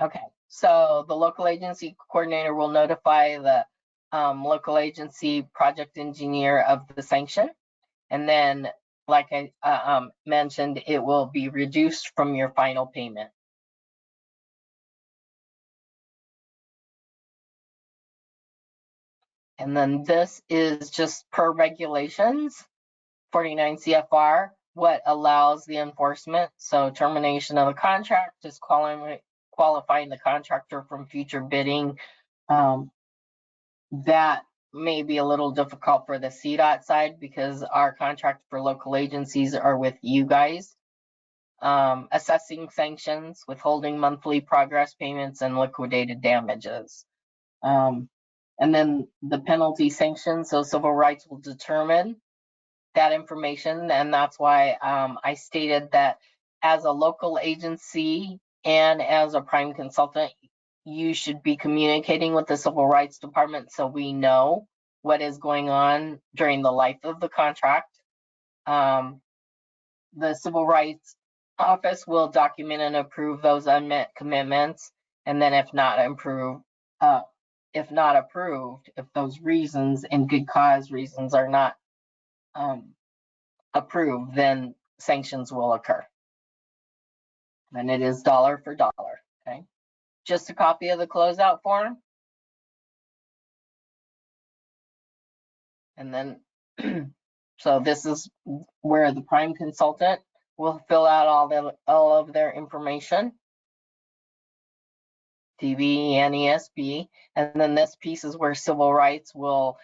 Okay, so the local agency coordinator will notify the local agency project engineer of the sanction. And then, like I mentioned, it will be reduced from your final payment. And then this is just per regulations, 49 CFR, what allows the enforcement. So termination of the contract, disqualifying the contractor from future bidding. That may be a little difficult for the CDOT side, because our contract for local agencies are with you guys. Assessing sanctions, withholding monthly progress payments, and liquidated damages. And then the penalty sanctions, so civil rights will determine that information. And that's why I stated that as a local agency and as a prime consultant, you should be communicating with the Civil Rights Department so we know what is going on during the life of the contract. The Civil Rights Office will document and approve those unmet commitments, and then if not approved, if those reasons and good cause reasons are not approved, then sanctions will occur. And it is dollar for dollar. Okay, just a copy of the closeout form. And then, so this is where the prime consultant will fill out all of their information, DBE and ESB. And then this piece is where civil rights will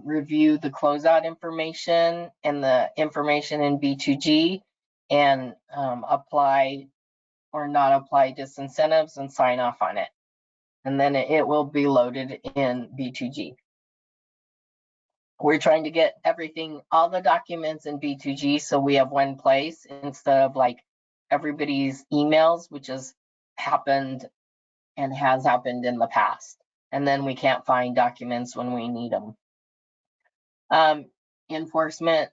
review the closeout information and the information in B2G and apply or not apply disincentives and sign off on it. And then it will be loaded in B2G. We're trying to get everything, all the documents in B2G, so we have one place instead of like everybody's emails, which has happened and has happened in the past. And then we can't find documents when we need them. Enforcement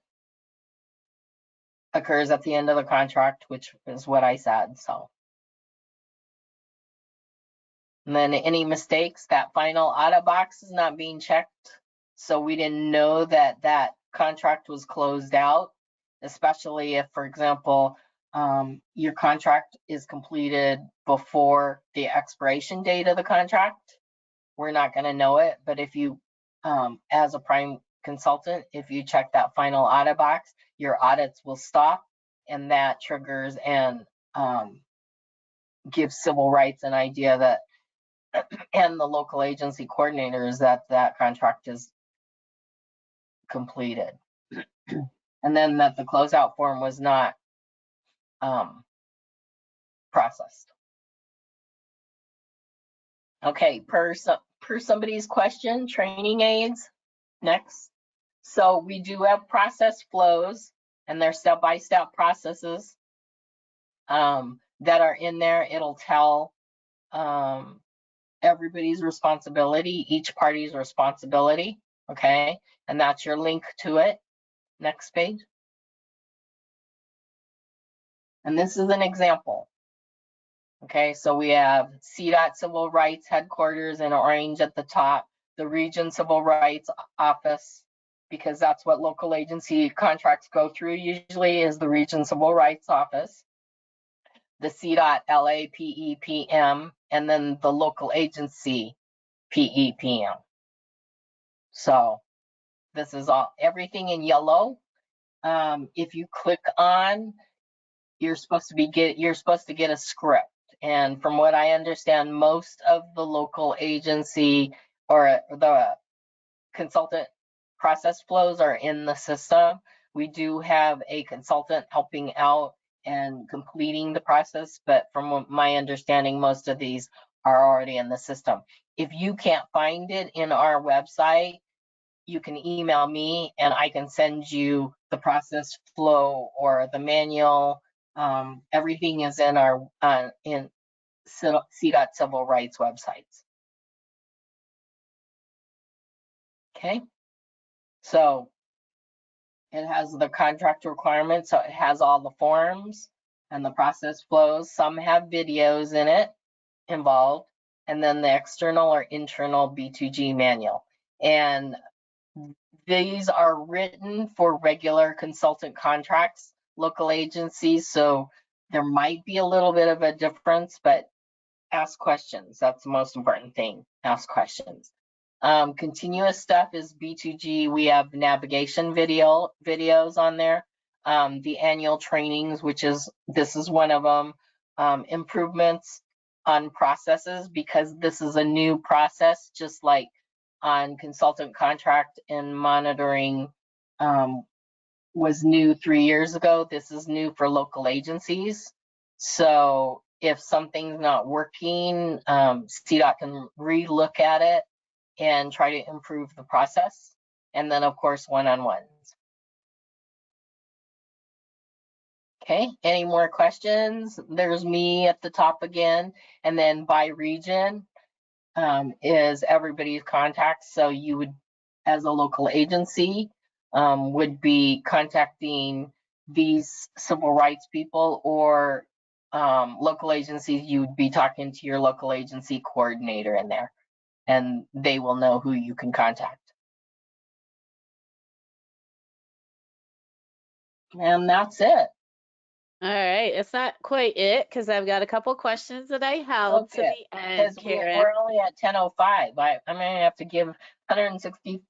occurs at the end of the contract, which is what I said, so. And then any mistakes, that final audit box is not being checked. So we didn't know that that contract was closed out, especially if, for example, your contract is completed before the expiration date of the contract. We're not going to know it, but if you, as a prime consultant, if you check that final audit box, your audits will stop, and that triggers and gives civil rights an idea that, and the local agency coordinators, that that contract is completed. And then that the closeout form was not processed. Okay, per somebody's question, training aids, next. So we do have process flows, and they're step-by-step processes that are in there. It'll tell everybody's responsibility, each party's responsibility, okay? And that's your link to it. Next page. And this is an example. Okay, so we have CDOT Civil Rights Headquarters in orange at the top, the Region Civil Rights Office, because that's what local agency contracts go through usually, is the Region Civil Rights Office, the CDOT LAPEPM, and then the local agency PEPM. So this is all, everything in yellow. If you click on, you're supposed to get a script. And from what I understand, most of the local agency or the consultant process flows are in the system. We do have a consultant helping out and completing the process, but from my understanding, most of these are already in the system. If you can't find it in our website, you can email me and I can send you the process flow or the manual. Everything is in our in CDOT Civil Rights websites. Okay, so it has the contract requirements, so it has all the forms and the process flows. Some have videos in it involved, and then the external or internal B2G manual. And these are written for regular consultant contracts, local agencies, so there might be a little bit of a difference, but ask questions. That's the most important thing, ask questions. Continuous stuff is B2G. We have navigation videos on there. The annual trainings, this is one of them. Improvements on processes, because this is a new process, just like on consultant contract and monitoring was new 3 years ago. This is new for local agencies. So if something's not working, CDOT can re-look at it and try to improve the process. And then, of course, one-on-ones. Okay, any more questions? There's me at the top again. And then by region is everybody's contacts. So you would, as a local agency, would be contacting these civil rights people, or local agencies, you would be talking to your local agency coordinator in there, and they will know who you can contact. And that's it. All right, it's not quite it, because I've got a couple questions that I held to the end, Karen. We're only at 10:05. I may have to give 160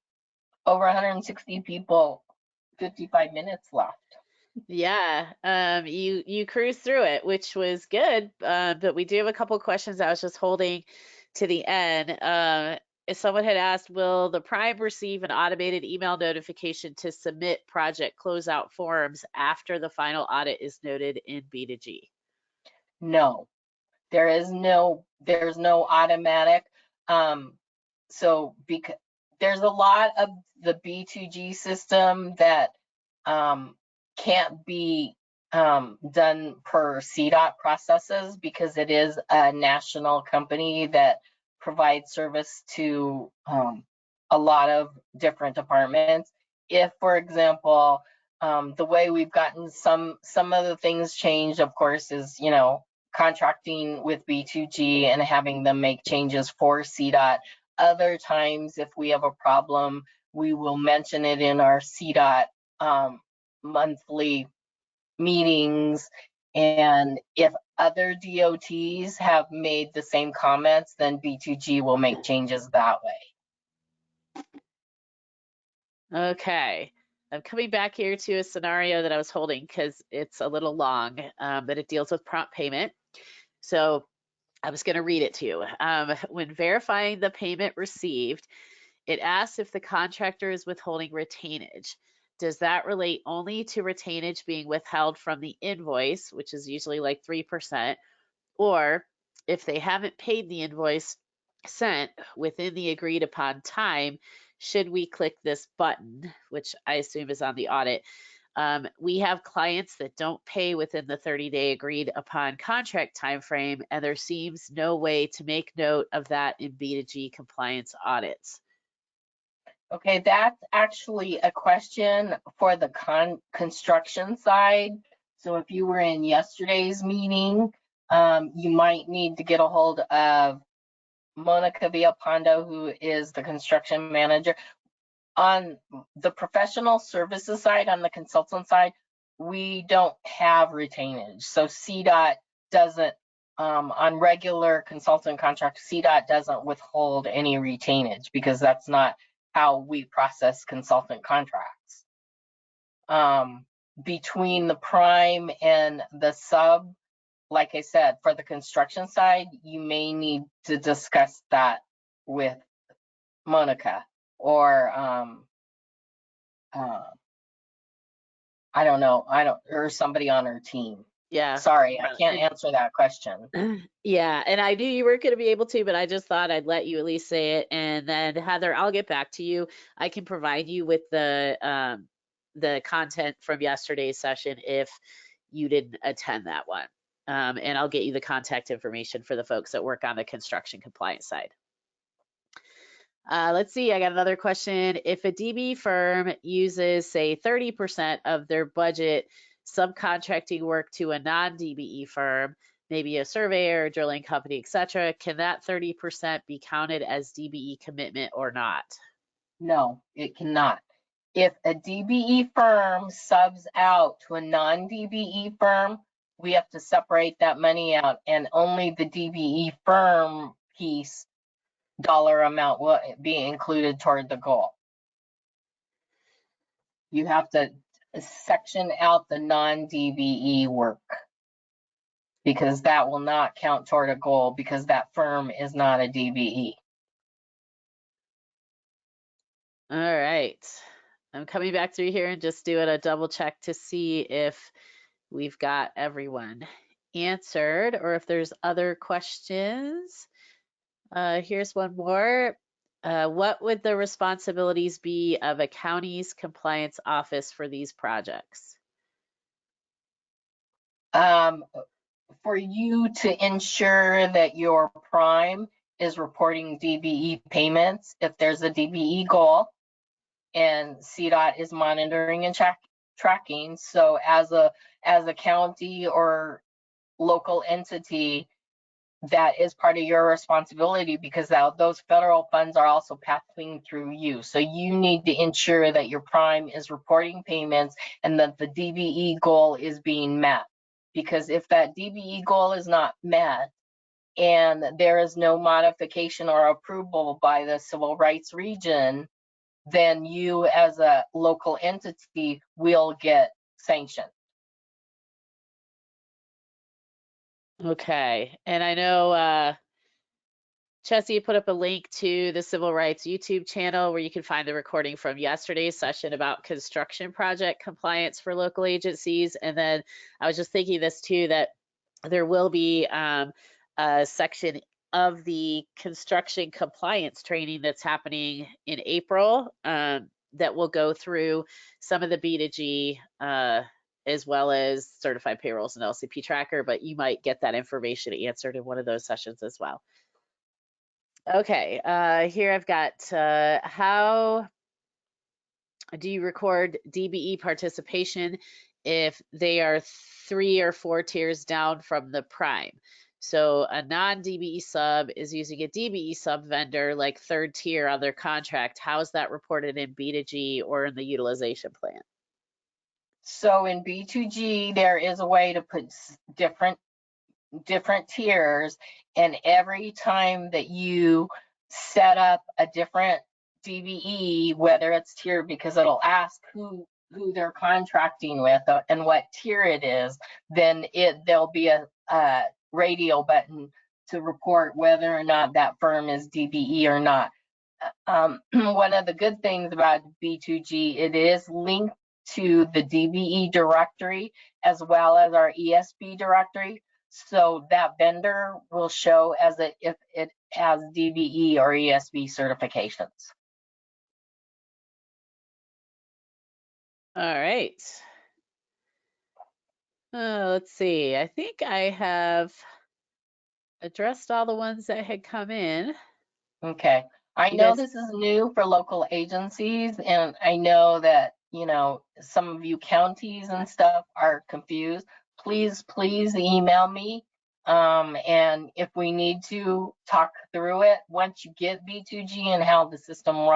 over 160 people, 55 minutes left. Yeah, you cruised through it, which was good. But we do have a couple questions I was just holding to the end. If someone had asked, will the Prime receive an automated email notification to submit project closeout forms after the final audit is noted in B2G? No, there's no automatic. So because there's a lot of the B2G system that can't be done per CDOT processes because it is a national company that provides service to a lot of different departments. If, for example, the way we've gotten some of the things changed, of course, is, you know, contracting with B2G and having them make changes for CDOT. Other times, if we have a problem, we will mention it in our CDOT monthly meetings. And if other DOTs have made the same comments, then B2G will make changes that way. Okay. I'm coming back here to a scenario that I was holding because it's a little long, but it deals with prompt payment. So I was going to read it to you. When verifying the payment received, it asks if the contractor is withholding retainage. Does that relate only to retainage being withheld from the invoice, which is usually like 3%, or if they haven't paid the invoice sent within the agreed upon time, should we click this button, which I assume is on the audit? We have clients that don't pay within the 30-day agreed upon contract timeframe, and there seems no way to make note of that in B2G compliance audits. Okay, that's actually a question for the construction side. So if you were in yesterday's meeting, you might need to get a hold of Monica Villapondo, who is the construction manager. On the professional services side, on the consultant side, we don't have retainage. So CDOT doesn't, on regular consultant contracts, CDOT doesn't withhold any retainage because that's not how we process consultant contracts. Between the prime and the sub, like I said, for the construction side, you may need to discuss that with Monica or I don't know, or somebody on her team. Yeah. Sorry, I can't answer that question. Yeah, and I knew you weren't going to be able to, but I just thought I'd let you at least say it. And then Heather, I'll get back to you. I can provide you with the content from yesterday's session if you didn't attend that one. And I'll get you the contact information for the folks that work on the construction compliance side. Let's see, I got another question. If a DBE firm uses, say, 30% of their budget subcontracting work to a non-DBE firm, maybe a surveyor, drilling company, etc., can that 30% be counted as DBE commitment or not? No, it cannot. If a DBE firm subs out to a non-DBE firm, we have to separate that money out, and only the DBE firm piece dollar amount will be included toward the goal. You have to section out the non-DBE work because that will not count toward a goal because that firm is not a DBE. All right. I'm coming back through here and just doing a double check to see if we've got everyone answered or if there's other questions. Here's one more. What would the responsibilities be of a county's compliance office for these projects? For you to ensure that your prime is reporting DBE payments if there's a DBE goal, and CDOT is monitoring and tracking. So as a county or local entity, that is part of your responsibility because those federal funds are also passing through you. So you need to ensure that your prime is reporting payments and that the DBE goal is being met. Because if that DBE goal is not met and there is no modification or approval by the civil rights region, then you as a local entity will get sanctioned. Okay. And I know Chessie put up a link to the Civil Rights YouTube channel where you can find the recording from yesterday's session about construction project compliance for local agencies. And then I was just thinking this too, that there will be a section of the construction compliance training that's happening in April that will go through some of the B2G as well as certified payrolls and LCP tracker, but you might get that information answered in one of those sessions as well. Okay, here I've got how do you record DBE participation if they are 3 or 4 tiers down from the prime? So a non-DBE sub is using a DBE sub vendor like 3rd tier on their contract. How is that reported in B2G or in the utilization plan? So in B2G, there is a way to put different tiers, and every time that you set up a different DBE, whether it's tiered, because it'll ask who they're contracting with and what tier it is, then there'll be a radio button to report whether or not that firm is DBE or not. One of the good things about B2G, it is linked to the DBE directory as well as our ESB directory. So that vendor will show as if it has DBE or ESB certifications. All right. Let's see. I think I have addressed all the ones that had come in. Okay. I know this is new for local agencies, and I know that, some of you counties and stuff are confused. Please email me. And if we need to talk through it, once you get B2G and how the system runs,